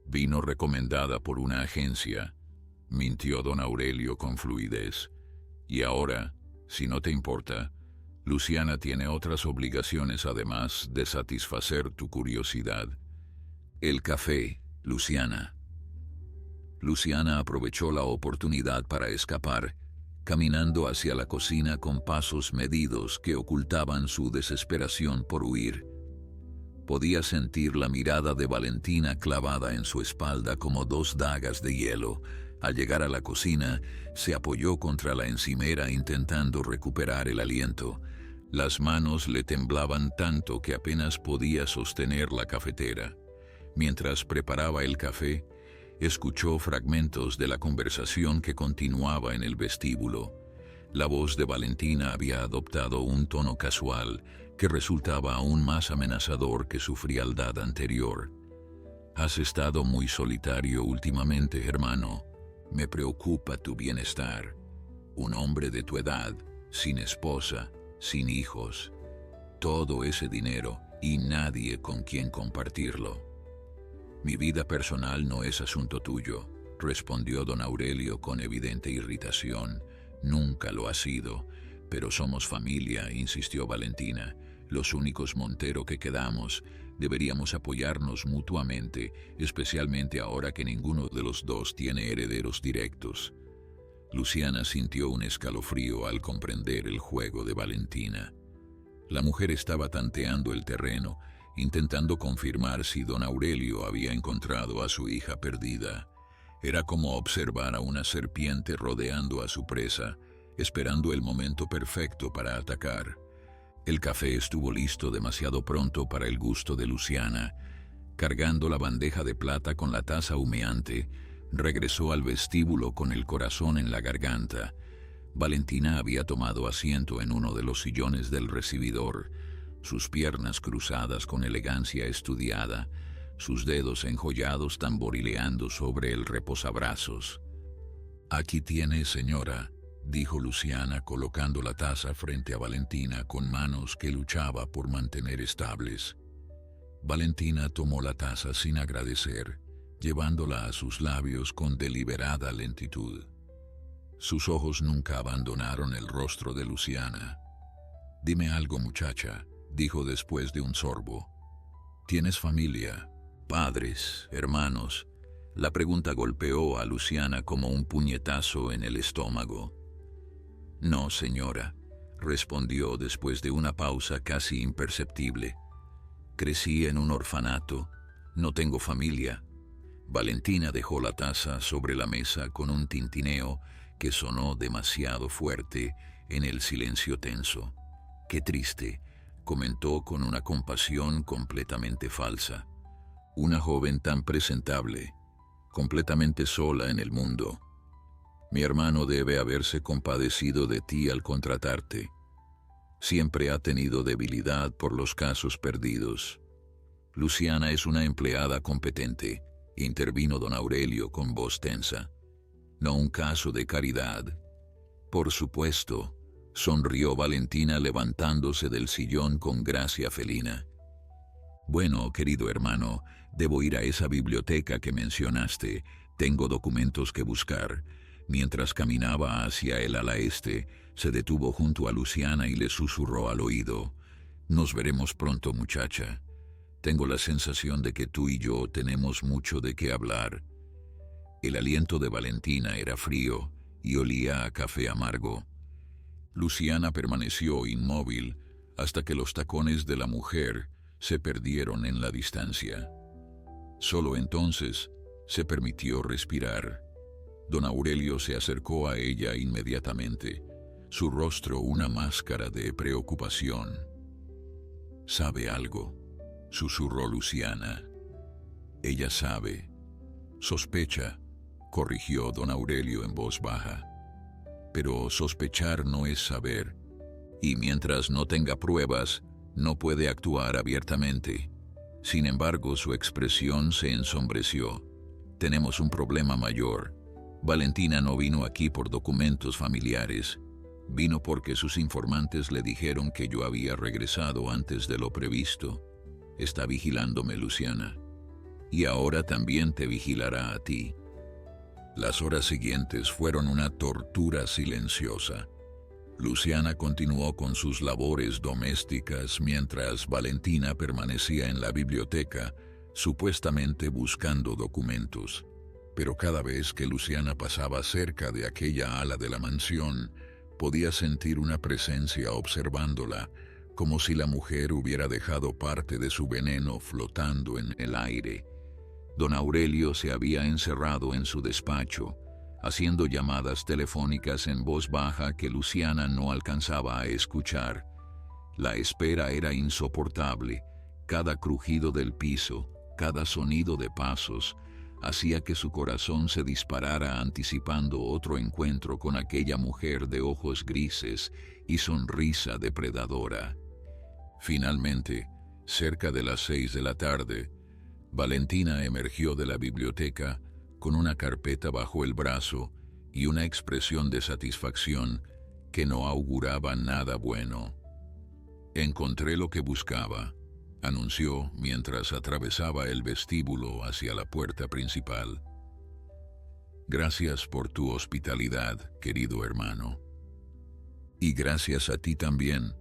Speaker 1: «Vino recomendada por una agencia», mintió don Aurelio con fluidez. «Y ahora, si no te importa, Luciana tiene otras obligaciones además de satisfacer tu curiosidad». «El café, Luciana». Luciana aprovechó la oportunidad para escapar, caminando hacia la cocina con pasos medidos que ocultaban su desesperación por huir. Podía sentir la mirada de Valentina clavada en su espalda como dos dagas de hielo. Al llegar a la cocina, se apoyó contra la encimera intentando recuperar el aliento. Las manos le temblaban tanto que apenas podía sostener la cafetera. Mientras preparaba el café, escuchó fragmentos de la conversación que continuaba en el vestíbulo. La voz de Valentina había adoptado un tono casual que resultaba aún más amenazador que su frialdad anterior. «Has estado muy solitario últimamente, hermano. Me preocupa tu bienestar. Un hombre de tu edad, sin esposa, sin hijos. Todo ese dinero y nadie con quien compartirlo». «Mi vida personal no es asunto tuyo», respondió don Aurelio con evidente irritación. «Nunca lo ha sido, pero somos familia», insistió Valentina. «Los únicos Montero que quedamos. Deberíamos apoyarnos mutuamente, especialmente ahora que ninguno de los dos tiene herederos directos». Luciana sintió un escalofrío al comprender el juego de Valentina. La mujer estaba tanteando el terreno, intentando confirmar si don Aurelio había encontrado a su hija perdida. Era como observar a una serpiente rodeando a su presa, esperando el momento perfecto para atacar. El café estuvo listo demasiado pronto para el gusto de Luciana. Cargando la bandeja de plata con la taza humeante, regresó al vestíbulo con el corazón en la garganta. Valentina había tomado asiento en uno de los sillones del recibidor, sus piernas cruzadas con elegancia estudiada, sus dedos enjollados tamborileando sobre el reposabrazos. «Aquí tiene, señora», dijo Luciana colocando la taza frente a Valentina con manos que luchaba por mantener estables. Valentina tomó la taza sin agradecer, llevándola a sus labios con deliberada lentitud. Sus ojos nunca abandonaron el rostro de Luciana. «Dime algo, muchacha», dijo después de un sorbo. «¿Tienes familia? ¿Padres? ¿Hermanos?» La pregunta golpeó a Luciana como un puñetazo en el estómago. «No, señora», respondió después de una pausa casi imperceptible. «Crecí en un orfanato. No tengo familia». Valentina dejó la taza sobre la mesa con un tintineo que sonó demasiado fuerte en el silencio tenso. «Qué triste», comentó con una compasión completamente falsa. «Una joven tan presentable, completamente sola en el mundo. Mi hermano debe haberse compadecido de ti al contratarte. Siempre ha tenido debilidad por los casos perdidos». «Luciana es una empleada competente», intervino don Aurelio con voz tensa. «No un caso de caridad». «Por supuesto», sonrió Valentina levantándose del sillón con gracia felina. «Bueno, querido hermano, debo ir a esa biblioteca que mencionaste. Tengo documentos que buscar». Mientras caminaba hacia el ala este, se detuvo junto a Luciana y le susurró al oído: «Nos veremos pronto, muchacha. Tengo la sensación de que tú y yo tenemos mucho de qué hablar». El aliento de Valentina era frío y olía a café amargo. Luciana permaneció inmóvil hasta que los tacones de la mujer se perdieron en la distancia. Solo entonces se permitió respirar. Don Aurelio se acercó a ella inmediatamente, su rostro una máscara de preocupación. «¿Sabe algo?», susurró Luciana. «Ella sabe. Sospecha», corrigió don Aurelio en voz baja. «Pero sospechar no es saber, y mientras no tenga pruebas, no puede actuar abiertamente». Sin embargo, su expresión se ensombreció. «Tenemos un problema mayor. Valentina no vino aquí por documentos familiares. Vino porque sus informantes le dijeron que yo había regresado antes de lo previsto. Está vigilándome, Luciana. Y ahora también te vigilará a ti». Las horas siguientes fueron una tortura silenciosa. Luciana continuó con sus labores domésticas mientras Valentina permanecía en la biblioteca, supuestamente buscando documentos. pero cada vez que Luciana pasaba cerca de aquella ala de la mansión, podía sentir una presencia observándola, como si la mujer hubiera dejado parte de su veneno flotando en el aire. Don Aurelio se había encerrado en su despacho, haciendo llamadas telefónicas en voz baja que Luciana no alcanzaba a escuchar. La espera era insoportable. Cada crujido del piso, cada sonido de pasos, hacía que su corazón se disparara anticipando otro encuentro con aquella mujer de ojos grises y sonrisa depredadora. Finalmente, cerca de las 6 de la tarde, Valentina emergió de la biblioteca con una carpeta bajo el brazo y una expresión de satisfacción que no auguraba nada bueno. «Encontré lo que buscaba», anunció mientras atravesaba el vestíbulo hacia la puerta principal. «Gracias por tu hospitalidad, querido hermano». «Y gracias a ti también»,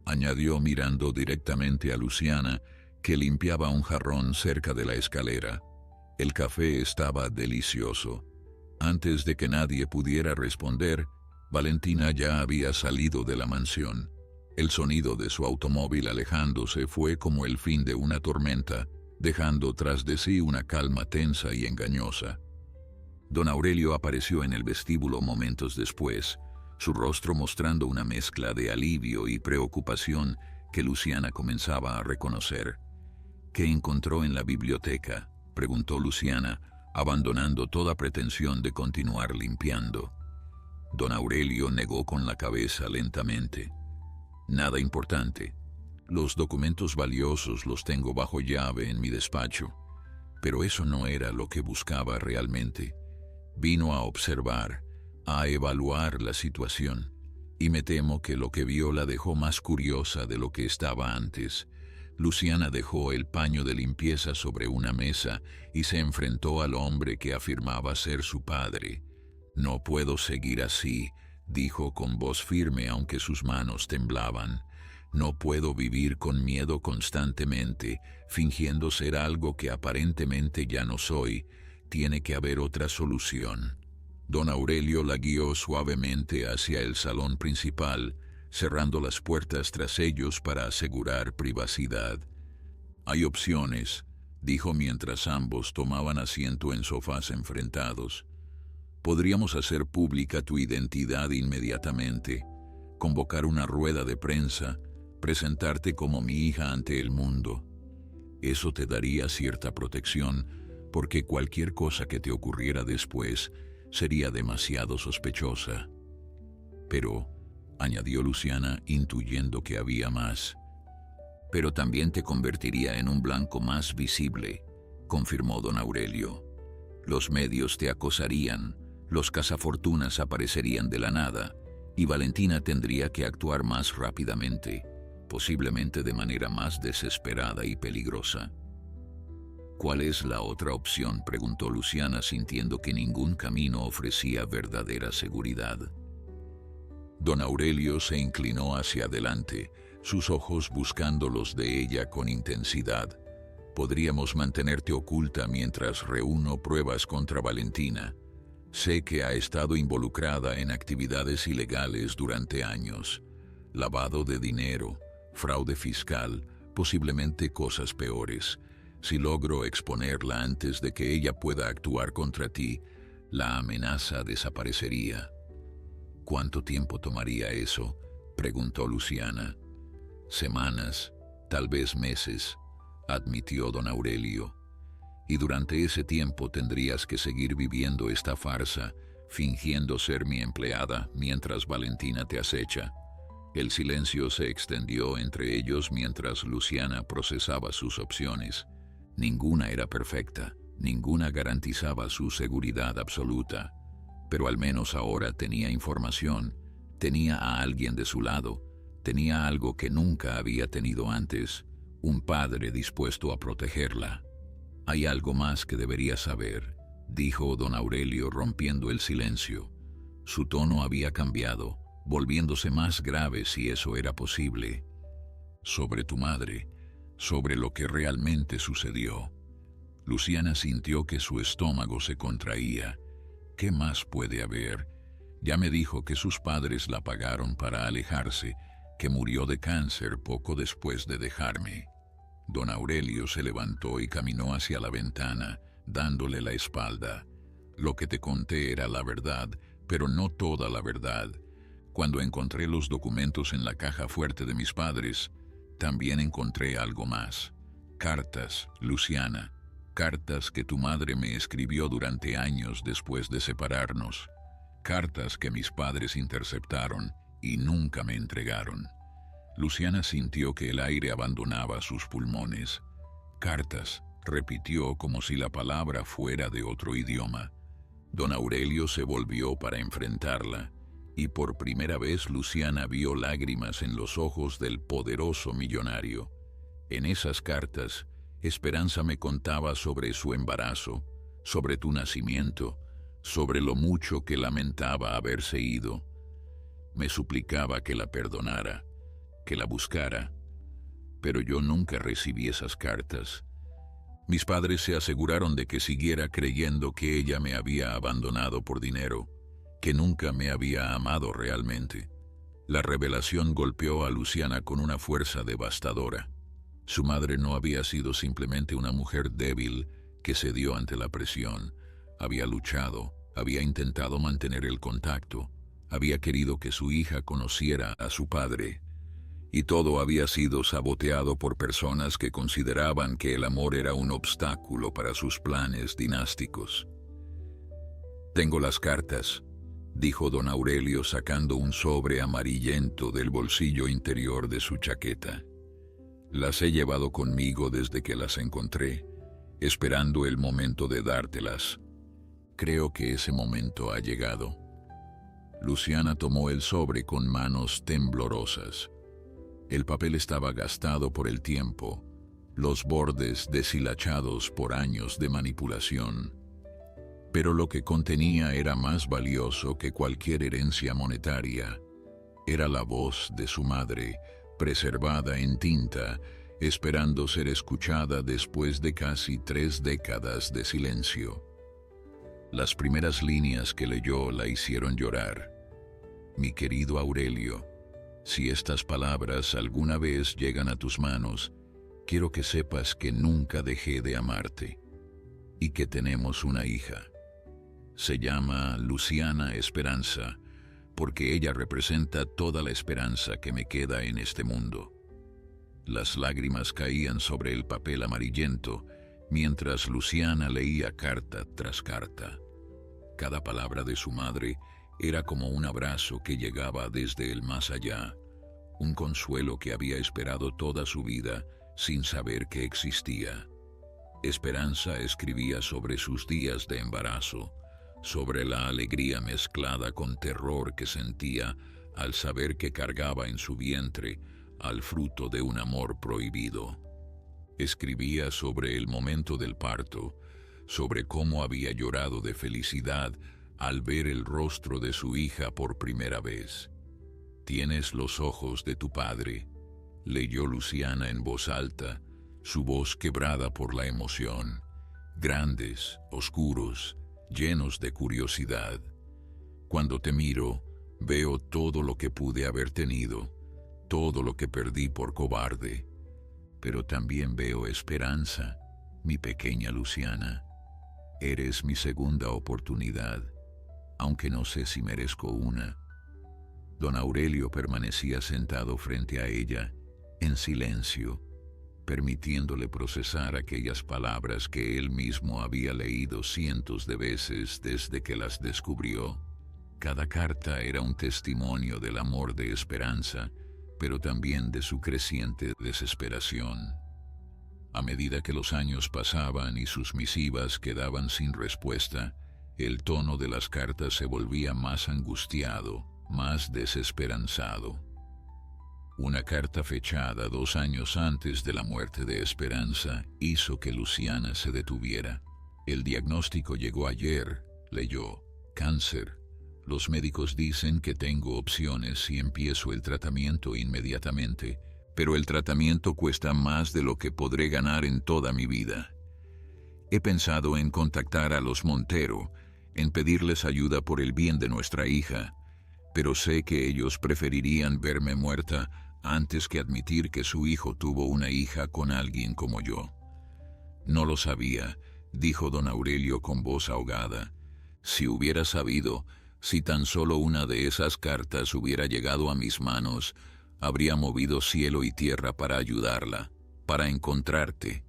Speaker 1: añadió mirando directamente a Luciana, que limpiaba un jarrón cerca de la escalera. El café estaba delicioso. Antes de que nadie pudiera responder, Valentina ya había salido de la mansión. El sonido de su automóvil alejándose fue como el fin de una tormenta, dejando tras de sí una calma tensa y engañosa. Don Aurelio apareció en el vestíbulo momentos después, su rostro mostrando una mezcla de alivio y preocupación que Luciana comenzaba a reconocer. «¿Qué encontró en la biblioteca?», preguntó Luciana, abandonando toda pretensión de continuar limpiando. Don Aurelio negó con la cabeza lentamente. «Nada importante. Los documentos valiosos los tengo bajo llave en mi despacho. Pero eso no era lo que buscaba realmente. Vino a observar, a evaluar la situación, y me temo que lo que vio la dejó más curiosa de lo que estaba antes». Luciana dejó el paño de limpieza sobre una mesa y se enfrentó al hombre que afirmaba ser su padre. «No puedo seguir así», dijo con voz firme aunque sus manos temblaban. «No puedo vivir con miedo constantemente, fingiendo ser algo que aparentemente ya no soy. Tiene que haber otra solución». Don Aurelio la guió suavemente hacia el salón principal, cerrando las puertas tras ellos para asegurar privacidad. «Hay opciones», dijo mientras ambos tomaban asiento en sofás enfrentados. «Podríamos hacer pública tu identidad inmediatamente, convocar una rueda de prensa, presentarte como mi hija ante el mundo. Eso te daría cierta protección, porque cualquier cosa que te ocurriera después sería demasiado sospechosa. Pero», añadió Luciana, intuyendo que había más. «Pero también te convertiría en un blanco más visible», confirmó don Aurelio. «Los medios te acosarían, los cazafortunas aparecerían de la nada, y Valentina tendría que actuar más rápidamente, posiblemente de manera más desesperada y peligrosa». «¿Cuál es la otra opción?», preguntó Luciana, sintiendo que ningún camino ofrecía verdadera seguridad. Don Aurelio se inclinó hacia adelante, sus ojos buscando los de ella con intensidad. «Podríamos mantenerte oculta mientras reúno pruebas contra Valentina. Sé que ha estado involucrada en actividades ilegales durante años. Lavado de dinero, fraude fiscal, posiblemente cosas peores. Si logro exponerla antes de que ella pueda actuar contra ti, la amenaza desaparecería». «¿Cuánto tiempo tomaría eso?», preguntó Luciana. «Semanas, tal vez meses», admitió don Aurelio. «Y durante ese tiempo tendrías que seguir viviendo esta farsa, fingiendo ser mi empleada mientras Valentina te acecha». El silencio se extendió entre ellos mientras Luciana procesaba sus opciones. Ninguna era perfecta, ninguna garantizaba su seguridad absoluta. Pero al menos ahora tenía información, tenía a alguien de su lado, tenía algo que nunca había tenido antes, un padre dispuesto a protegerla. «Hay algo más que debería saber», dijo don Aurelio rompiendo el silencio. Su tono había cambiado, volviéndose más grave si eso era posible. «Sobre tu madre, sobre lo que realmente sucedió». Luciana sintió que su estómago se contraía. ¿Qué más puede haber? Ya me dijo que sus padres la pagaron para alejarse, que murió de cáncer poco después de dejarme. Don Aurelio se levantó y caminó hacia la ventana, dándole la espalda. Lo que te conté era la verdad, pero no toda la verdad. Cuando encontré los documentos en la caja fuerte de mis padres, también encontré algo más. Cartas, Luciana. Cartas que tu madre me escribió durante años después de separarnos. Cartas que mis padres interceptaron y nunca me entregaron. Luciana sintió que el aire abandonaba sus pulmones. Cartas, repitió como si la palabra fuera de otro idioma. Don Aurelio se volvió para enfrentarla, y por primera vez Luciana vio lágrimas en los ojos del poderoso millonario. En esas cartas, Esperanza me contaba sobre su embarazo, sobre tu nacimiento, sobre lo mucho que lamentaba haberse ido. Me suplicaba que la perdonara, que la buscara, pero yo nunca recibí esas cartas. Mis padres se aseguraron de que siguiera creyendo que ella me había abandonado por dinero, que nunca me había amado realmente. La revelación golpeó a Luciana con una fuerza devastadora. Su madre no había sido simplemente una mujer débil que cedió ante la presión. Había luchado, había intentado mantener el contacto, había querido que su hija conociera a su padre. Y todo había sido saboteado por personas que consideraban que el amor era un obstáculo para sus planes dinásticos. «Tengo las cartas», dijo don Aurelio sacando un sobre amarillento del bolsillo interior de su chaqueta. «Las he llevado conmigo desde que las encontré, esperando el momento de dártelas. Creo que ese momento ha llegado». Luciana tomó el sobre con manos temblorosas. El papel estaba gastado por el tiempo, los bordes deshilachados por años de manipulación. Pero lo que contenía era más valioso que cualquier herencia monetaria. Era la voz de su madre, preservada en tinta, esperando ser escuchada después de casi 3 décadas de silencio. Las primeras líneas que leyó la hicieron llorar. «Mi querido Aurelio, si estas palabras alguna vez llegan a tus manos, quiero que sepas que nunca dejé de amarte y que tenemos una hija. Se llama Luciana Esperanza, porque ella representa toda la esperanza que me queda en este mundo». Las lágrimas caían sobre el papel amarillento, mientras Luciana leía carta tras carta. Cada palabra de su madre era como un abrazo que llegaba desde el más allá, un consuelo que había esperado toda su vida sin saber que existía. Esperanza escribía sobre sus días de embarazo, sobre la alegría mezclada con terror que sentía al saber que cargaba en su vientre al fruto de un amor prohibido. Escribía sobre el momento del parto, sobre cómo había llorado de felicidad al ver el rostro de su hija por primera vez. «Tienes los ojos de tu padre», leyó Luciana en voz alta, su voz quebrada por la emoción. «Grandes, oscuros, llenos de curiosidad. Cuando te miro, veo todo lo que pude haber tenido, todo lo que perdí por cobarde. Pero también veo esperanza, mi pequeña Luciana. Eres mi segunda oportunidad, aunque no sé si merezco una». Don Aurelio permanecía sentado frente a ella, en silencio, permitiéndole procesar aquellas palabras que él mismo había leído cientos de veces desde que las descubrió. Cada carta era un testimonio del amor de Esperanza, pero también de su creciente desesperación. A medida que los años pasaban y sus misivas quedaban sin respuesta, el tono de las cartas se volvía más angustiado, más desesperanzado. Una carta fechada 2 años antes de la muerte de Esperanza hizo que Luciana se detuviera. «El diagnóstico llegó ayer», leyó. «Cáncer. Los médicos dicen que tengo opciones si empiezo el tratamiento inmediatamente, pero el tratamiento cuesta más de lo que podré ganar en toda mi vida. He pensado en contactar a los Montero, en pedirles ayuda por el bien de nuestra hija, pero sé que ellos preferirían verme muerta antes que admitir que su hijo tuvo una hija con alguien como yo. No lo sabía, dijo don Aurelio con voz ahogada. Si hubiera sabido, si tan solo una de esas cartas hubiera llegado a mis manos, habría movido cielo y tierra para ayudarla, para encontrarte.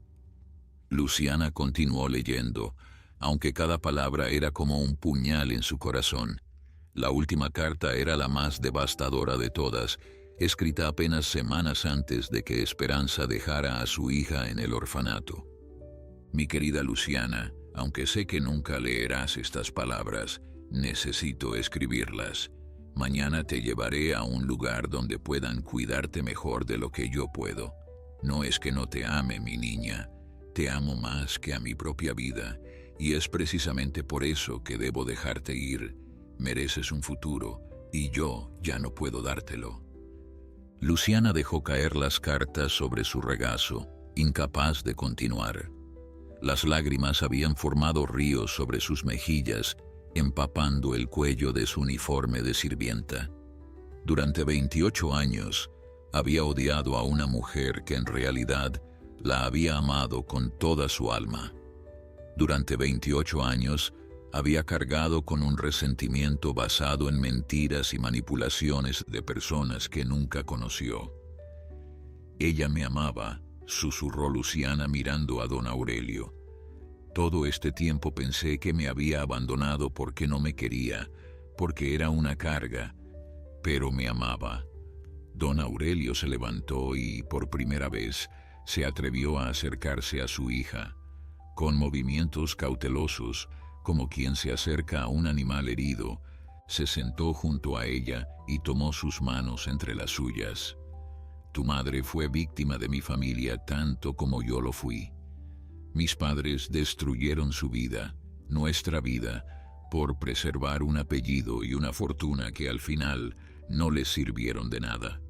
Speaker 1: Luciana continuó leyendo, aunque cada palabra era como un puñal en su corazón. La última carta era la más devastadora de todas, escrita apenas semanas antes de que Esperanza dejara a su hija en el orfanato. Mi querida Luciana, aunque sé que nunca leerás estas palabras, necesito escribirlas. Mañana te llevaré a un lugar donde puedan cuidarte mejor de lo que yo puedo. No es que no te ame, mi niña. Te amo más que a mi propia vida, y es precisamente por eso que debo dejarte ir. Mereces un futuro, y yo ya no puedo dártelo. Luciana dejó caer las cartas sobre su regazo, incapaz de continuar. Las lágrimas habían formado ríos sobre sus mejillas, empapando el cuello de su uniforme de sirvienta. Durante 28 años, había odiado a una mujer que en realidad la había amado con toda su alma. Durante 28 años, había cargado con un resentimiento basado en mentiras y manipulaciones de personas que nunca conoció. Ella me amaba, susurró Luciana mirando a don Aurelio. Todo este tiempo pensé que me había abandonado porque no me quería, porque era una carga, pero me amaba. Don Aurelio se levantó y, por primera vez, se atrevió a acercarse a su hija. Con movimientos cautelosos, como quien se acerca a un animal herido, se sentó junto a ella y tomó sus manos entre las suyas. Tu madre fue víctima de mi familia tanto como yo lo fui. Mis padres destruyeron su vida, nuestra vida, por preservar un apellido y una fortuna que al final no les sirvieron de nada.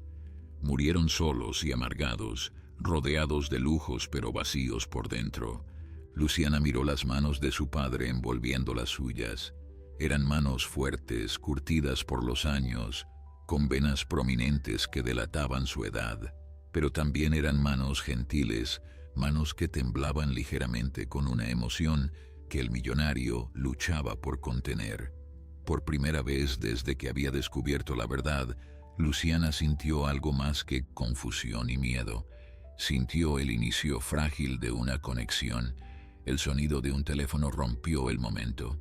Speaker 1: Murieron solos y amargados, rodeados de lujos pero vacíos por dentro. Luciana miró las manos de su padre envolviendo las suyas. Eran manos fuertes, curtidas por los años, con venas prominentes que delataban su edad, pero también eran manos gentiles, manos que temblaban ligeramente con una emoción que el millonario luchaba por contener. Por primera vez desde que había descubierto la verdad, Luciana sintió algo más que confusión y miedo. Sintió el inicio frágil de una conexión. El sonido de un teléfono rompió el momento.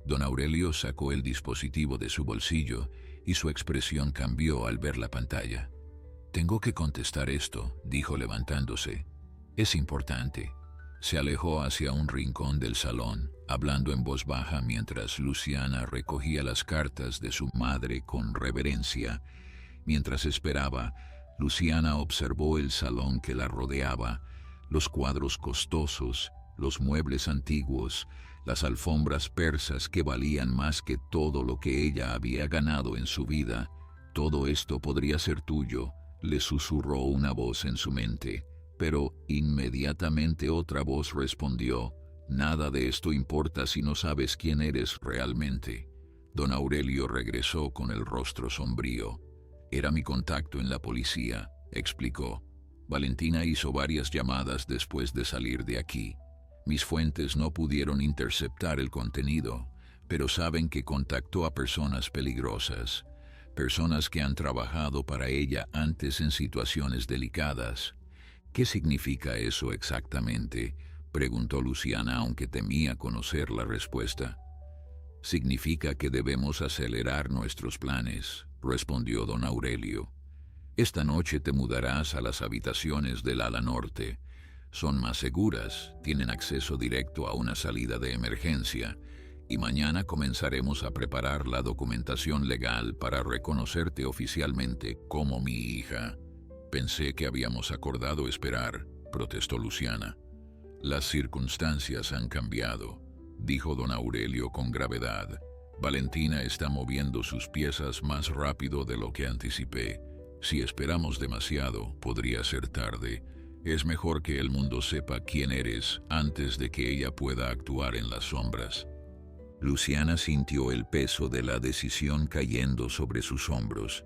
Speaker 1: Don Aurelio sacó el dispositivo de su bolsillo y su expresión cambió al ver la pantalla. «Tengo que contestar esto», dijo levantándose. «Es importante». Se alejó hacia un rincón del salón, hablando en voz baja mientras Luciana recogía las cartas de su madre con reverencia. Mientras esperaba, Luciana observó el salón que la rodeaba, los cuadros costosos, los muebles antiguos, las alfombras persas que valían más que todo lo que ella había ganado en su vida. «Todo esto podría ser tuyo», le susurró una voz en su mente, pero inmediatamente otra voz respondió: «Nada de esto importa si no sabes quién eres realmente». Don Aurelio regresó con el rostro sombrío. «Era mi contacto en la policía», explicó. «Valentina hizo varias llamadas después de salir de aquí. Mis fuentes no pudieron interceptar el contenido, pero saben que contactó a personas peligrosas, personas que han trabajado para ella antes en situaciones delicadas». «¿Qué significa eso exactamente?», preguntó Luciana, aunque temía conocer la respuesta. «Significa que debemos acelerar nuestros planes», respondió don Aurelio. «Esta noche te mudarás a las habitaciones del ala norte. Son más seguras, tienen acceso directo a una salida de emergencia, y mañana comenzaremos a preparar la documentación legal para reconocerte oficialmente como mi hija». «Pensé que habíamos acordado esperar», protestó Luciana. «Las circunstancias han cambiado», dijo don Aurelio con gravedad. «Valentina está moviendo sus piezas más rápido de lo que anticipé. Si esperamos demasiado, podría ser tarde. Es mejor que el mundo sepa quién eres antes de que ella pueda actuar en las sombras. Luciana sintió el peso de la decisión cayendo sobre sus hombros.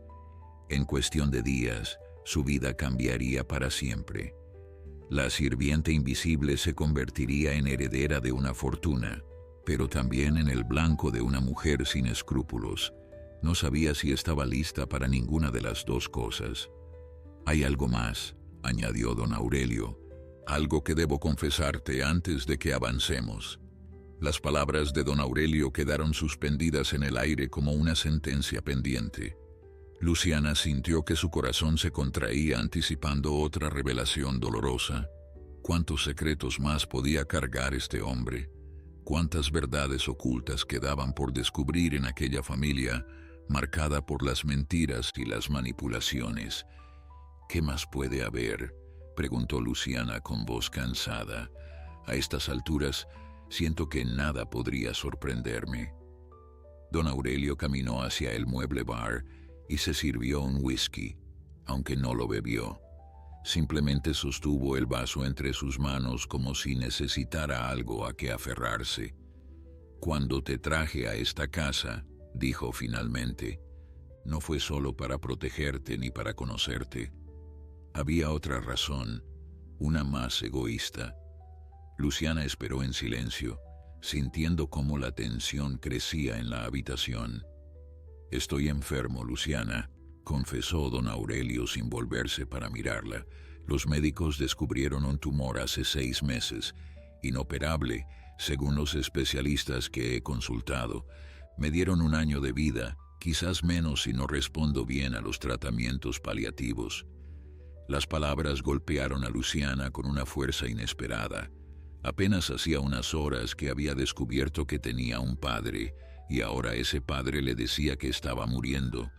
Speaker 1: En cuestión de días, su vida cambiaría para siempre. La sirvienta invisible se convertiría en heredera de una fortuna, pero también en el blanco de una mujer sin escrúpulos. No sabía si estaba lista para ninguna de las dos cosas. «Hay algo más», añadió don Aurelio, «algo que debo confesarte antes de que avancemos». Las palabras de don Aurelio quedaron suspendidas en el aire como una sentencia pendiente. Luciana sintió que su corazón se contraía anticipando otra revelación dolorosa. ¿Cuántos secretos más podía cargar este hombre? ¿Cuántas verdades ocultas quedaban por descubrir en aquella familia, marcada por las mentiras y las manipulaciones? «¿Qué más puede haber?», preguntó Luciana con voz cansada. «A estas alturas, siento que nada podría sorprenderme». Don Aurelio caminó hacia el mueble bar y se sirvió un whisky, aunque no lo bebió. Simplemente sostuvo el vaso entre sus manos como si necesitara algo a que aferrarse. «Cuando te traje a esta casa», dijo finalmente, «no fue solo para protegerte ni para conocerte. Había otra razón, una más egoísta». Luciana esperó en silencio, sintiendo cómo la tensión crecía en la habitación. «Estoy enfermo, Luciana», confesó don Aurelio sin volverse para mirarla. «Los médicos descubrieron un tumor hace 6 meses, inoperable, según los especialistas que he consultado. Me dieron 1 año de vida, quizás menos si no respondo bien a los tratamientos paliativos». Las palabras golpearon a Luciana con una fuerza inesperada. Apenas hacía unas horas que había descubierto que tenía un padre, y ahora ese padre le decía que estaba muriendo.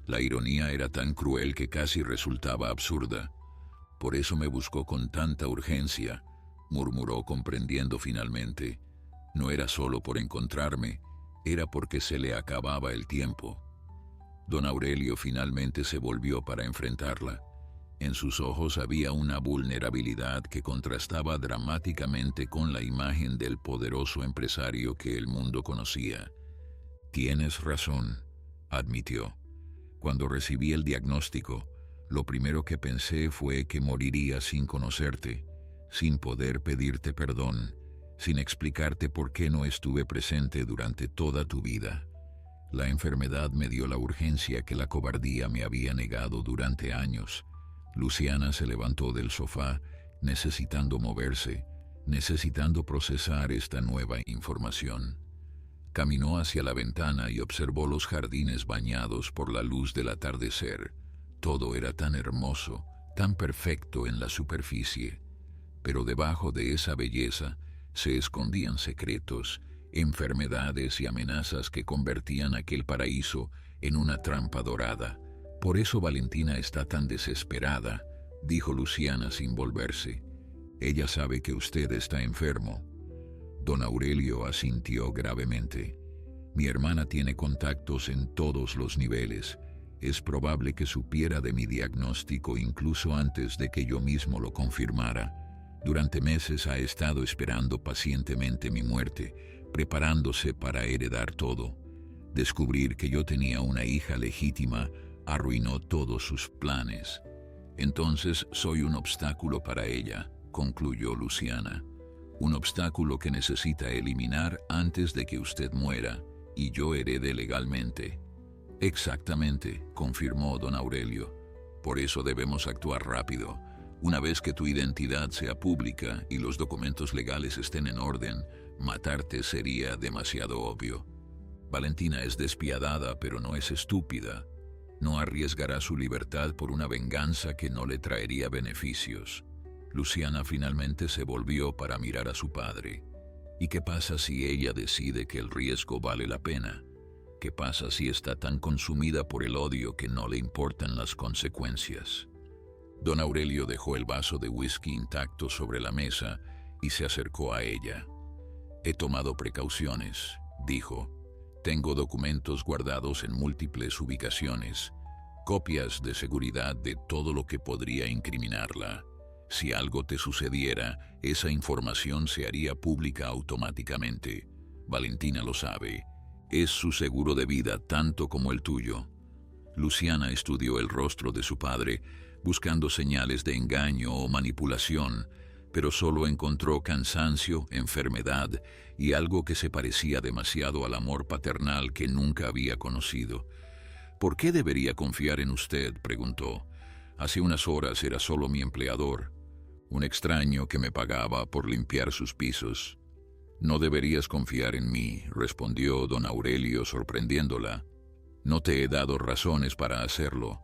Speaker 1: La ironía era tan cruel que casi resultaba absurda. «Por eso me buscó con tanta urgencia», murmuró comprendiendo finalmente. «No era solo por encontrarme, era porque se le acababa el tiempo». Don Aurelio finalmente se volvió para enfrentarla. En sus ojos había una vulnerabilidad que contrastaba dramáticamente con la imagen del poderoso empresario que el mundo conocía. «Tienes razón», admitió. «Cuando recibí el diagnóstico, lo primero que pensé fue que moriría sin conocerte, sin poder pedirte perdón, sin explicarte por qué no estuve presente durante toda tu vida. La enfermedad me dio la urgencia que la cobardía me había negado durante años». Luciana se levantó del sofá, necesitando moverse, necesitando procesar esta nueva información. Caminó hacia la ventana y observó los jardines bañados por la luz del atardecer. Todo era tan hermoso, tan perfecto en la superficie, pero debajo de esa belleza se escondían secretos, enfermedades y amenazas que convertían aquel paraíso en una trampa dorada. «Por eso Valentina está tan desesperada», dijo Luciana sin volverse. «Ella sabe que usted está enfermo». Don Aurelio asintió gravemente. «Mi hermana tiene contactos en todos los niveles. Es probable que supiera de mi diagnóstico incluso antes de que yo mismo lo confirmara. Durante meses ha estado esperando pacientemente mi muerte, preparándose para heredar todo. Descubrir que yo tenía una hija legítima arruinó todos sus planes. Entonces soy un obstáculo para ella», concluyó Luciana. «Un obstáculo que necesita eliminar antes de que usted muera y yo herede legalmente». «Exactamente», confirmó don Aurelio. «Por eso debemos actuar rápido. Una vez que tu identidad sea pública y los documentos legales estén en orden, matarte sería demasiado obvio. Valentina es despiadada, pero no es estúpida. No arriesgará su libertad por una venganza que no le traería beneficios». Luciana finalmente se volvió para mirar a su padre. «¿Y qué pasa si ella decide que el riesgo vale la pena? ¿Qué pasa si está tan consumida por el odio que no le importan las consecuencias?» Don Aurelio dejó el vaso de whisky intacto sobre la mesa y se acercó a ella. «He tomado precauciones», dijo. «Tengo documentos guardados en múltiples ubicaciones, copias de seguridad de todo lo que podría incriminarla. Si algo te sucediera, esa información se haría pública automáticamente. Valentina lo sabe. Es su seguro de vida tanto como el tuyo. Luciana estudió el rostro de su padre, buscando señales de engaño o manipulación, pero solo encontró cansancio, enfermedad y algo que se parecía demasiado al amor paternal que nunca había conocido. ¿Por qué debería confiar en usted?, preguntó. Hace unas horas era solo mi empleador, un extraño que me pagaba por limpiar sus pisos. No deberías confiar en mí, respondió don Aurelio sorprendiéndola. No te he dado razones para hacerlo.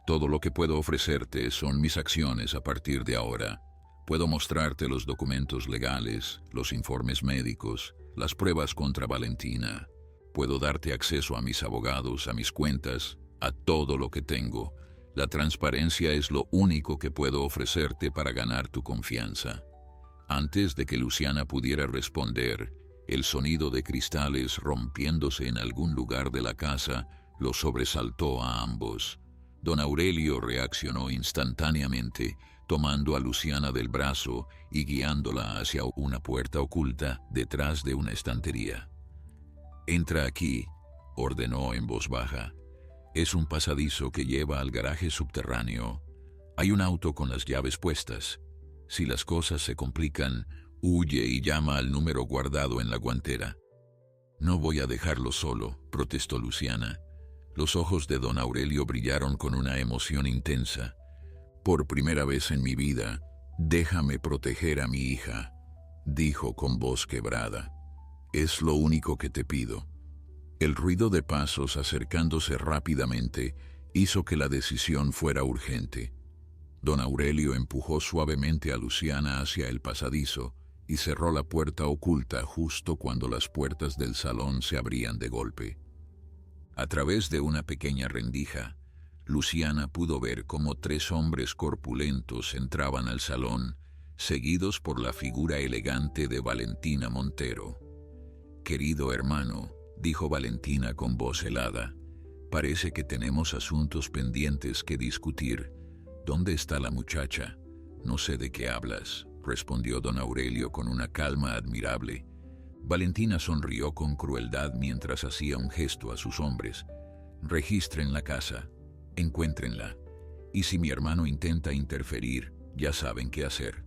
Speaker 1: Todo lo que puedo ofrecerte son mis acciones a partir de ahora. Puedo mostrarte los documentos legales, los informes médicos, las pruebas contra Valentina. Puedo darte acceso a mis abogados, a mis cuentas, a todo lo que tengo. La transparencia es lo único que puedo ofrecerte para ganar tu confianza. Antes de que Luciana pudiera responder, el sonido de cristales rompiéndose en algún lugar de la casa los sobresaltó a ambos. Don Aurelio reaccionó instantáneamente, tomando a Luciana del brazo y guiándola hacia una puerta oculta detrás de una estantería. «Entra aquí», ordenó en voz baja. «Es un pasadizo que lleva al garaje subterráneo. Hay un auto con las llaves puestas. Si las cosas se complican, huye y llama al número guardado en la guantera». «No voy a dejarlo solo», protestó Luciana. Los ojos de don Aurelio brillaron con una emoción intensa. «Por primera vez en mi vida, déjame proteger a mi hija», dijo con voz quebrada. «Es lo único que te pido». El ruido de pasos acercándose rápidamente hizo que la decisión fuera urgente. Don Aurelio empujó suavemente a Luciana hacia el pasadizo y cerró la puerta oculta justo cuando las puertas del salón se abrían de golpe. A través de una pequeña rendija, Luciana pudo ver cómo 3 hombres corpulentos entraban al salón, seguidos por la figura elegante de Valentina Montero. «Querido hermano», dijo Valentina con voz helada, «parece que tenemos asuntos pendientes que discutir. ¿Dónde está la muchacha?» «No sé de qué hablas», respondió don Aurelio con una calma admirable. Valentina sonrió con crueldad mientras hacía un gesto a sus hombres. «Registren la casa, encuéntrenla, y si mi hermano intenta interferir, ya saben qué hacer».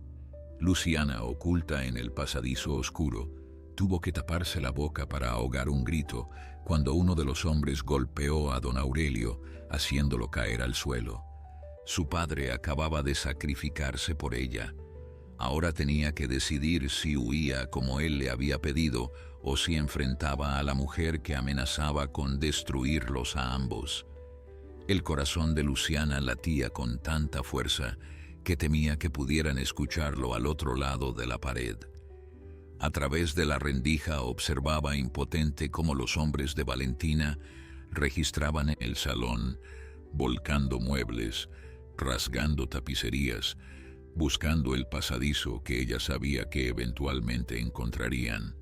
Speaker 1: Luciana, oculta en el pasadizo oscuro, tuvo que taparse la boca para ahogar un grito cuando uno de los hombres golpeó a don Aurelio, haciéndolo caer al suelo. Su padre acababa de sacrificarse por ella. Ahora tenía que decidir si huía como él le había pedido o si enfrentaba a la mujer que amenazaba con destruirlos a ambos. El corazón de Luciana latía con tanta fuerza que temía que pudieran escucharlo al otro lado de la pared. A través de la rendija observaba impotente cómo los hombres de Valentina registraban el salón, volcando muebles, rasgando tapicerías, buscando el pasadizo que ella sabía que eventualmente encontrarían.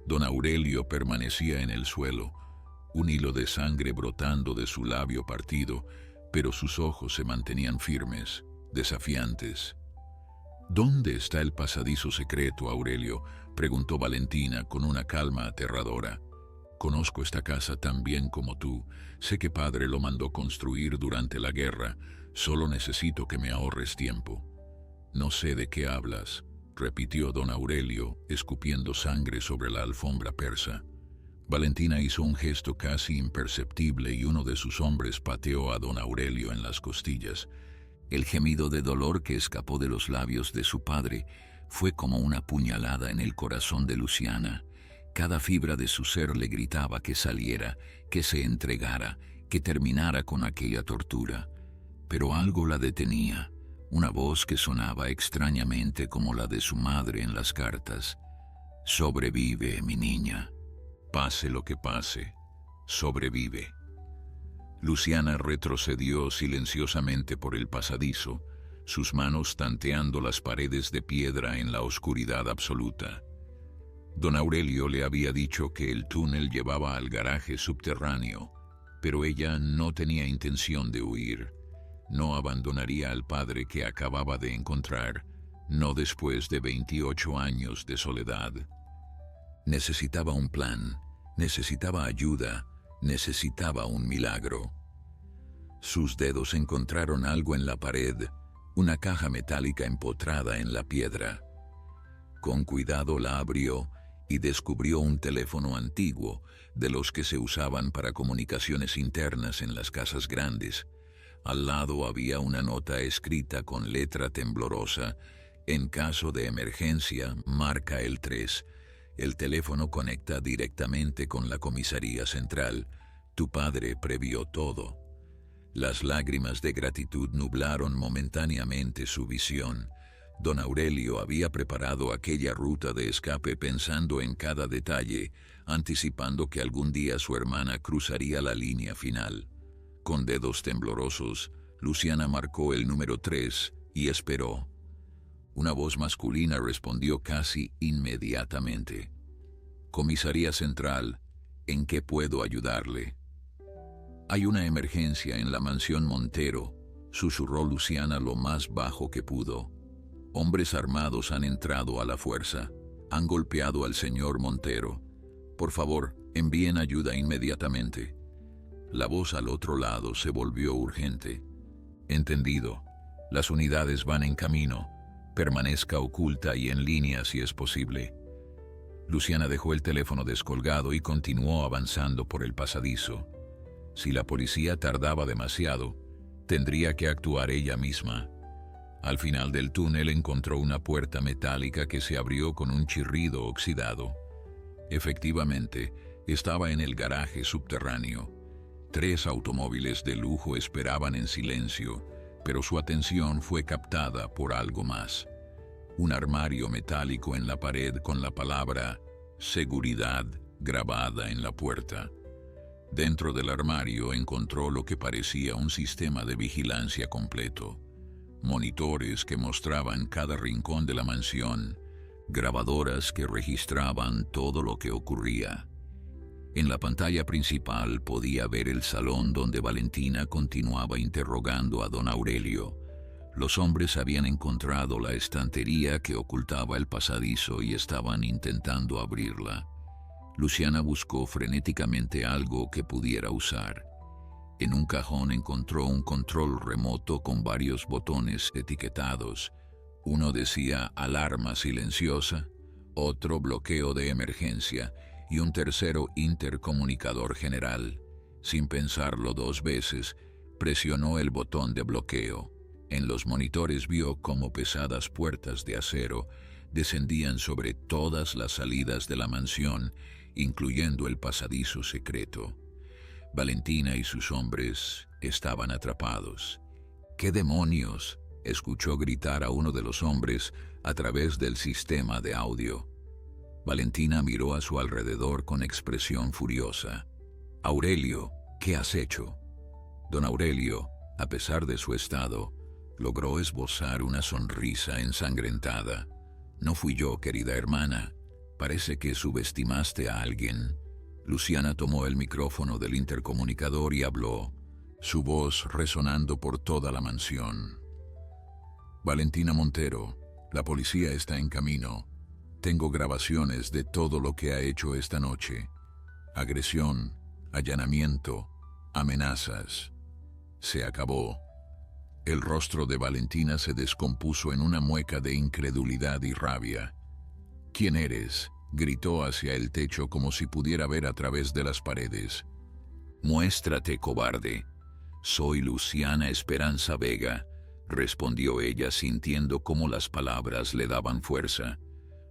Speaker 1: Don Aurelio permanecía en el suelo, un hilo de sangre brotando de su labio partido, pero sus ojos se mantenían firmes, desafiantes. «¿Dónde está el pasadizo secreto, Aurelio?», preguntó Valentina con una calma aterradora. «Conozco esta casa tan bien como tú. Sé que padre lo mandó construir durante la guerra. Solo necesito que me ahorres tiempo». «No sé de qué hablas», repitió don Aurelio, escupiendo sangre sobre la alfombra persa. Valentina hizo un gesto casi imperceptible y uno de sus hombres pateó a don Aurelio en las costillas. El gemido de dolor que escapó de los labios de su padre fue como una puñalada en el corazón de Luciana. Cada fibra de su ser le gritaba que saliera, que se entregara, que terminara con aquella tortura. Pero algo la detenía, una voz que sonaba extrañamente como la de su madre en las cartas. «Sobrevive, mi niña. Pase lo que pase, sobrevive». Luciana retrocedió silenciosamente por el pasadizo, sus manos tanteando las paredes de piedra en la oscuridad absoluta. Don Aurelio le había dicho que el túnel llevaba al garaje subterráneo, pero ella no tenía intención de huir. No abandonaría al padre que acababa de encontrar, no después de 28 años de soledad. Necesitaba un plan, necesitaba ayuda, necesitaba un milagro. Sus dedos encontraron algo en la pared, una caja metálica empotrada en la piedra. Con cuidado la abrió y descubrió un teléfono antiguo, de los que se usaban para comunicaciones internas en las casas grandes. Al lado había una nota escrita con letra temblorosa: en caso de emergencia, marca el 3. El teléfono conecta directamente con la comisaría central. Tu padre previó todo. Las lágrimas de gratitud nublaron momentáneamente su visión. Don Aurelio había preparado aquella ruta de escape pensando en cada detalle, anticipando que algún día su hermana cruzaría la línea final. Con dedos temblorosos, Luciana marcó el número 3 y esperó. Una voz masculina respondió casi inmediatamente. Comisaría Central, ¿en qué puedo ayudarle? Hay una emergencia en la mansión Montero, susurró Luciana lo más bajo que pudo. Hombres armados han entrado a la fuerza. Han golpeado al señor Montero. Por favor, envíen ayuda inmediatamente. La voz al otro lado se volvió urgente. Entendido. Las unidades van en camino. Permanezca oculta y en línea si es posible. Luciana dejó el teléfono descolgado y continuó avanzando por el pasadizo. Si la policía tardaba demasiado, tendría que actuar ella misma. Al final del túnel encontró una puerta metálica que se abrió con un chirrido oxidado. Efectivamente, estaba en el garaje subterráneo. 3 automóviles de lujo esperaban en silencio, pero su atención fue captada por algo más. Un armario metálico en la pared con la palabra «Seguridad» grabada en la puerta. Dentro del armario encontró lo que parecía un sistema de vigilancia completo. Monitores que mostraban cada rincón de la mansión, grabadoras que registraban todo lo que ocurría. En la pantalla principal podía ver el salón donde Valentina continuaba interrogando a don Aurelio. Los hombres habían encontrado la estantería que ocultaba el pasadizo y estaban intentando abrirla. Luciana buscó frenéticamente algo que pudiera usar. En un cajón encontró un control remoto con varios botones etiquetados. Uno decía alarma silenciosa, otro bloqueo de emergencia y un tercero intercomunicador general. Sin pensarlo 2 veces, presionó el botón de bloqueo. En los monitores vio cómo pesadas puertas de acero descendían sobre todas las salidas de la mansión, incluyendo el pasadizo secreto. Valentina y sus hombres estaban atrapados. ¿Qué demonios?, escuchó gritar a uno de los hombres a través del sistema de audio. Valentina miró a su alrededor con expresión furiosa. «Aurelio, ¿qué has hecho?» Don Aurelio, a pesar de su estado, logró esbozar una sonrisa ensangrentada. «No fui yo, querida hermana. Parece que subestimaste a alguien». Luciana tomó el micrófono del intercomunicador y habló, su voz resonando por toda la mansión. «Valentina Montero, la policía está en camino. Tengo grabaciones de todo lo que ha hecho esta noche. Agresión, allanamiento, amenazas. Se acabó». El rostro de Valentina se descompuso en una mueca de incredulidad y rabia. «¿Quién eres?», gritó hacia el techo como si pudiera ver a través de las paredes. «Muéstrate, cobarde». «Soy Luciana Esperanza Vega», respondió ella sintiendo cómo las palabras le daban fuerza.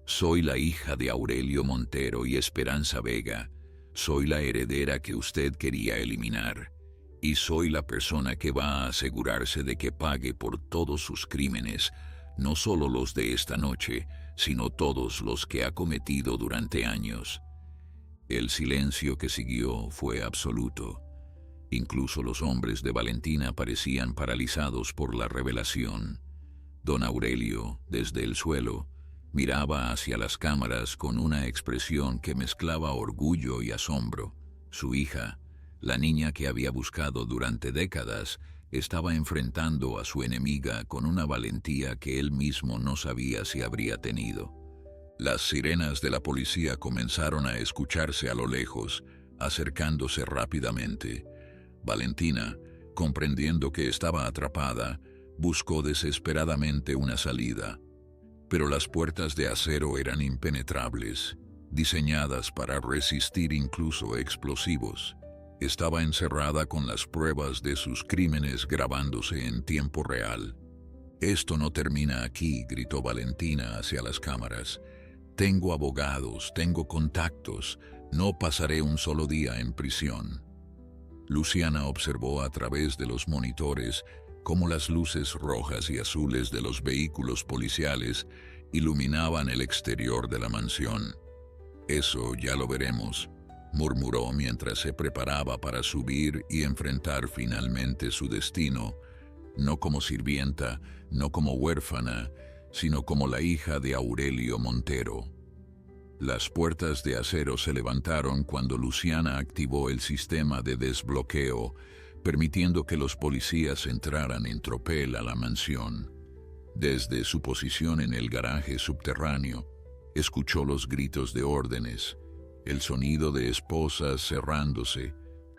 Speaker 1: «Soy la hija de Aurelio Montero y Esperanza Vega. Soy la heredera que usted quería eliminar. Y soy la persona que va a asegurarse de que pague por todos sus crímenes, no solo los de esta noche, sino todos los que ha cometido durante años». El silencio que siguió fue absoluto. Incluso los hombres de Valentina parecían paralizados por la revelación. Don Aurelio, desde el suelo, miraba hacia las cámaras con una expresión que mezclaba orgullo y asombro. Su hija, la niña que había buscado durante décadas, estaba enfrentando a su enemiga con una valentía que él mismo no sabía si habría tenido. Las sirenas de la policía comenzaron a escucharse a lo lejos, acercándose rápidamente. Valentina, comprendiendo que estaba atrapada, buscó desesperadamente una salida. Pero las puertas de acero eran impenetrables, diseñadas para resistir incluso explosivos. Estaba encerrada con las pruebas de sus crímenes grabándose en tiempo real. «Esto no termina aquí», gritó Valentina hacia las cámaras. «Tengo abogados, tengo contactos, no pasaré un solo día en prisión». Luciana observó a través de los monitores cómo las luces rojas y azules de los vehículos policiales iluminaban el exterior de la mansión. «Eso ya lo veremos», murmuró mientras se preparaba para subir y enfrentar finalmente su destino, no como sirvienta, no como huérfana, sino como la hija de Aurelio Montero. Las puertas de acero se levantaron cuando Luciana activó el sistema de desbloqueo, permitiendo que los policías entraran en tropel a la mansión. Desde su posición en el garaje subterráneo, escuchó los gritos de órdenes, el sonido de esposas cerrándose,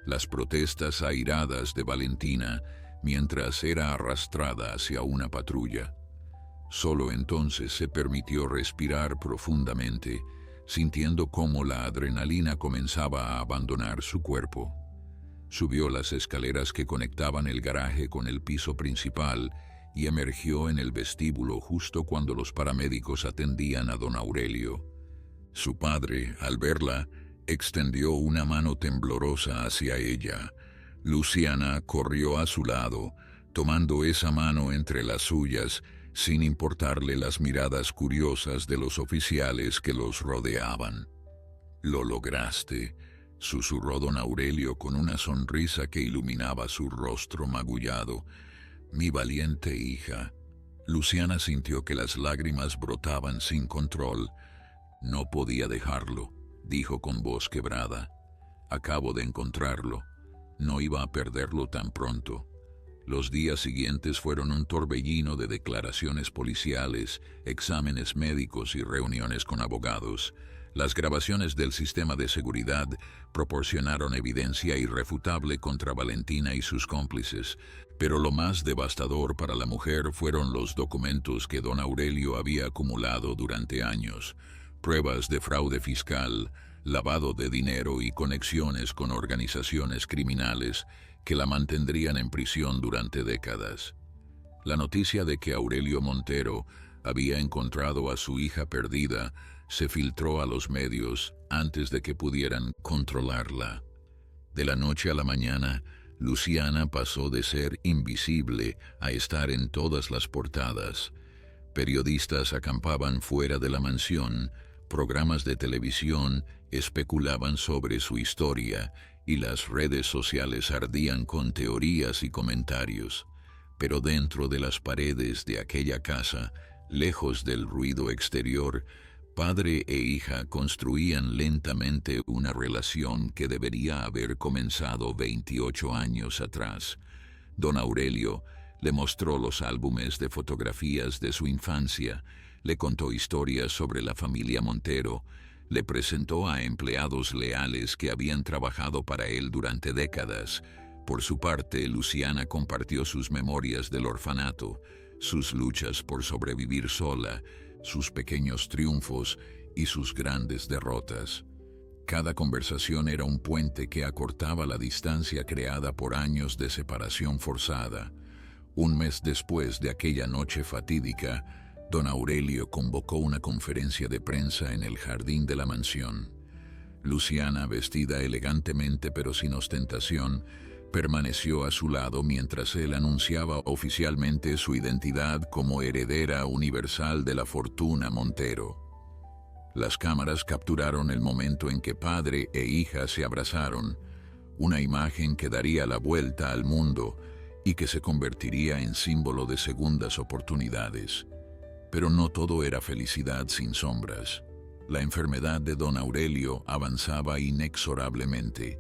Speaker 1: las protestas airadas de Valentina mientras era arrastrada hacia una patrulla. Solo entonces se permitió respirar profundamente, sintiendo cómo la adrenalina comenzaba a abandonar su cuerpo. Subió las escaleras que conectaban el garaje con el piso principal y emergió en el vestíbulo justo cuando los paramédicos atendían a don Aurelio. Su padre, al verla, extendió una mano temblorosa hacia ella. Luciana corrió a su lado, tomando esa mano entre las suyas, sin importarle las miradas curiosas de los oficiales que los rodeaban. «Lo lograste», susurró don Aurelio con una sonrisa que iluminaba su rostro magullado. «Mi valiente hija». Luciana sintió que las lágrimas brotaban sin control. «No podía dejarlo», dijo con voz quebrada. «Acabo de encontrarlo. No iba a perderlo tan pronto». Los días siguientes fueron un torbellino de declaraciones policiales, exámenes médicos y reuniones con abogados. Las grabaciones del sistema de seguridad proporcionaron evidencia irrefutable contra Valentina y sus cómplices, pero lo más devastador para la mujer fueron los documentos que don Aurelio había acumulado durante años. Pruebas de fraude fiscal, lavado de dinero y conexiones con organizaciones criminales que la mantendrían en prisión durante décadas. La noticia de que Aurelio Montero había encontrado a su hija perdida se filtró a los medios antes de que pudieran controlarla. De la noche a la mañana, Luciana pasó de ser invisible a estar en todas las portadas. Periodistas acampaban fuera de la mansión, programas de televisión especulaban sobre su historia y las redes sociales ardían con teorías y comentarios. Pero dentro de las paredes de aquella casa, lejos del ruido exterior, padre e hija construían lentamente una relación que debería haber comenzado 28 años atrás. Don Aurelio le mostró los álbumes de fotografías de su infancia, le contó historias sobre la familia Montero, le presentó a empleados leales que habían trabajado para él durante décadas. Por su parte, Luciana compartió sus memorias del orfanato, sus luchas por sobrevivir sola, sus pequeños triunfos y sus grandes derrotas. Cada conversación era un puente que acortaba la distancia creada por años de separación forzada. Un mes después de aquella noche fatídica, don Aurelio convocó una conferencia de prensa en el jardín de la mansión. Luciana, vestida elegantemente pero sin ostentación, permaneció a su lado mientras él anunciaba oficialmente su identidad como heredera universal de la fortuna Montero. Las cámaras capturaron el momento en que padre e hija se abrazaron, una imagen que daría la vuelta al mundo y que se convertiría en símbolo de segundas oportunidades. Pero no todo era felicidad sin sombras. La enfermedad de don Aurelio avanzaba inexorablemente,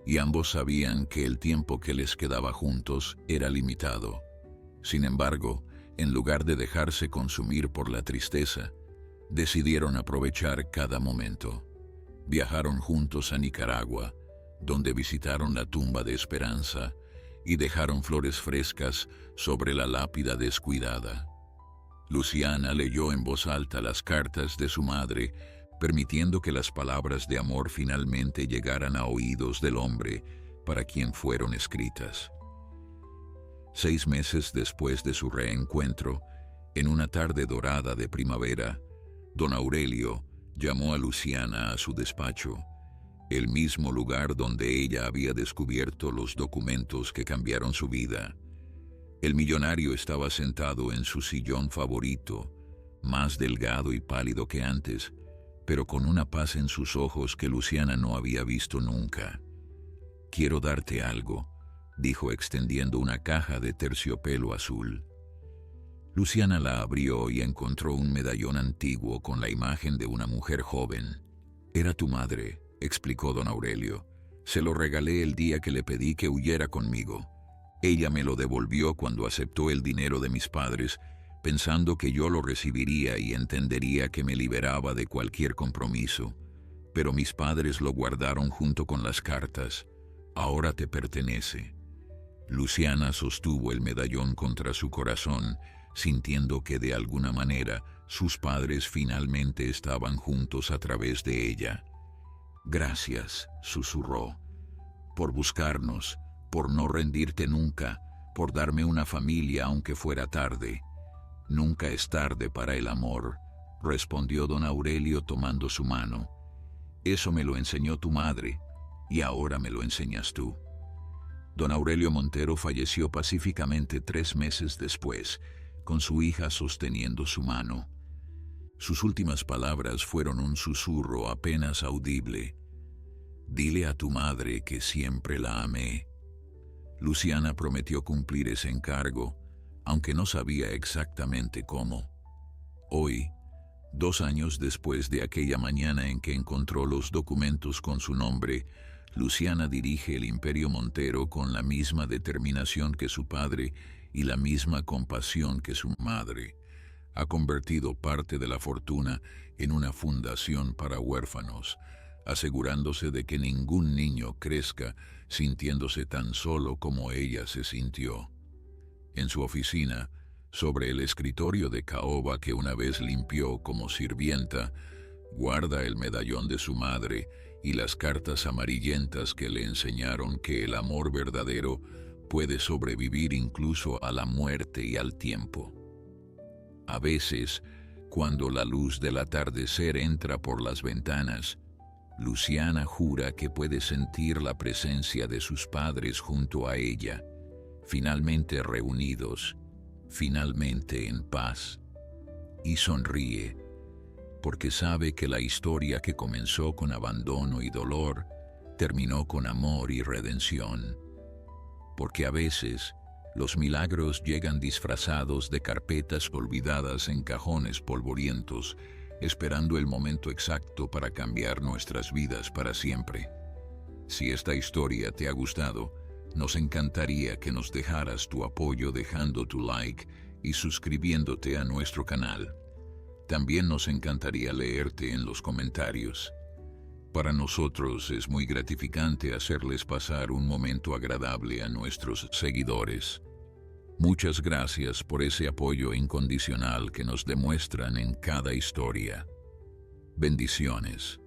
Speaker 1: y ambos sabían que el tiempo que les quedaba juntos era limitado. Sin embargo, en lugar de dejarse consumir por la tristeza, decidieron aprovechar cada momento. Viajaron juntos a Nicaragua, donde visitaron la tumba de Esperanza y dejaron flores frescas sobre la lápida descuidada. Luciana leyó en voz alta las cartas de su madre, permitiendo que las palabras de amor finalmente llegaran a oídos del hombre para quien fueron escritas. 6 meses después de su reencuentro, en una tarde dorada de primavera, don Aurelio llamó a Luciana a su despacho, el mismo lugar donde ella había descubierto los documentos que cambiaron su vida. El millonario estaba sentado en su sillón favorito, más delgado y pálido que antes, pero con una paz en sus ojos que Luciana no había visto nunca. «Quiero darte algo», dijo extendiendo una caja de terciopelo azul. Luciana la abrió y encontró un medallón antiguo con la imagen de una mujer joven. «Era tu madre», explicó don Aurelio. «Se lo regalé el día que le pedí que huyera conmigo. Ella me lo devolvió cuando aceptó el dinero de mis padres, pensando que yo lo recibiría y entendería que me liberaba de cualquier compromiso. Pero mis padres lo guardaron junto con las cartas. Ahora te pertenece». Luciana sostuvo el medallón contra su corazón, sintiendo que de alguna manera sus padres finalmente estaban juntos a través de ella. «Gracias», susurró, «por buscarnos, por no rendirte nunca, por darme una familia aunque fuera tarde». «Nunca es tarde para el amor», respondió don Aurelio tomando su mano. «Eso me lo enseñó tu madre, y ahora me lo enseñas tú». Don Aurelio Montero falleció pacíficamente 3 meses después, con su hija sosteniendo su mano. Sus últimas palabras fueron un susurro apenas audible. «Dile a tu madre que siempre la amé». Luciana prometió cumplir ese encargo, aunque no sabía exactamente cómo. Hoy, 2 años después de aquella mañana en que encontró los documentos con su nombre, Luciana dirige el Imperio Montero con la misma determinación que su padre y la misma compasión que su madre. Ha convertido parte de la fortuna en una fundación para huérfanos, asegurándose de que ningún niño crezca sintiéndose tan solo como ella se sintió. En su oficina, sobre el escritorio de caoba que una vez limpió como sirvienta, guarda el medallón de su madre y las cartas amarillentas que le enseñaron que el amor verdadero puede sobrevivir incluso a la muerte y al tiempo. A veces, cuando la luz del atardecer entra por las ventanas, Luciana jura que puede sentir la presencia de sus padres junto a ella, finalmente reunidos, finalmente en paz, y sonríe, porque sabe que la historia que comenzó con abandono y dolor terminó con amor y redención. Porque a veces los milagros llegan disfrazados de carpetas olvidadas en cajones polvorientos, esperando el momento exacto para cambiar nuestras vidas para siempre. Si esta historia te ha gustado, nos encantaría que nos dejaras tu apoyo dejando tu like y suscribiéndote a nuestro canal. También nos encantaría leerte en los comentarios. Para nosotros es muy gratificante hacerles pasar un momento agradable a nuestros seguidores. Muchas gracias por ese apoyo incondicional que nos demuestran en cada historia. Bendiciones.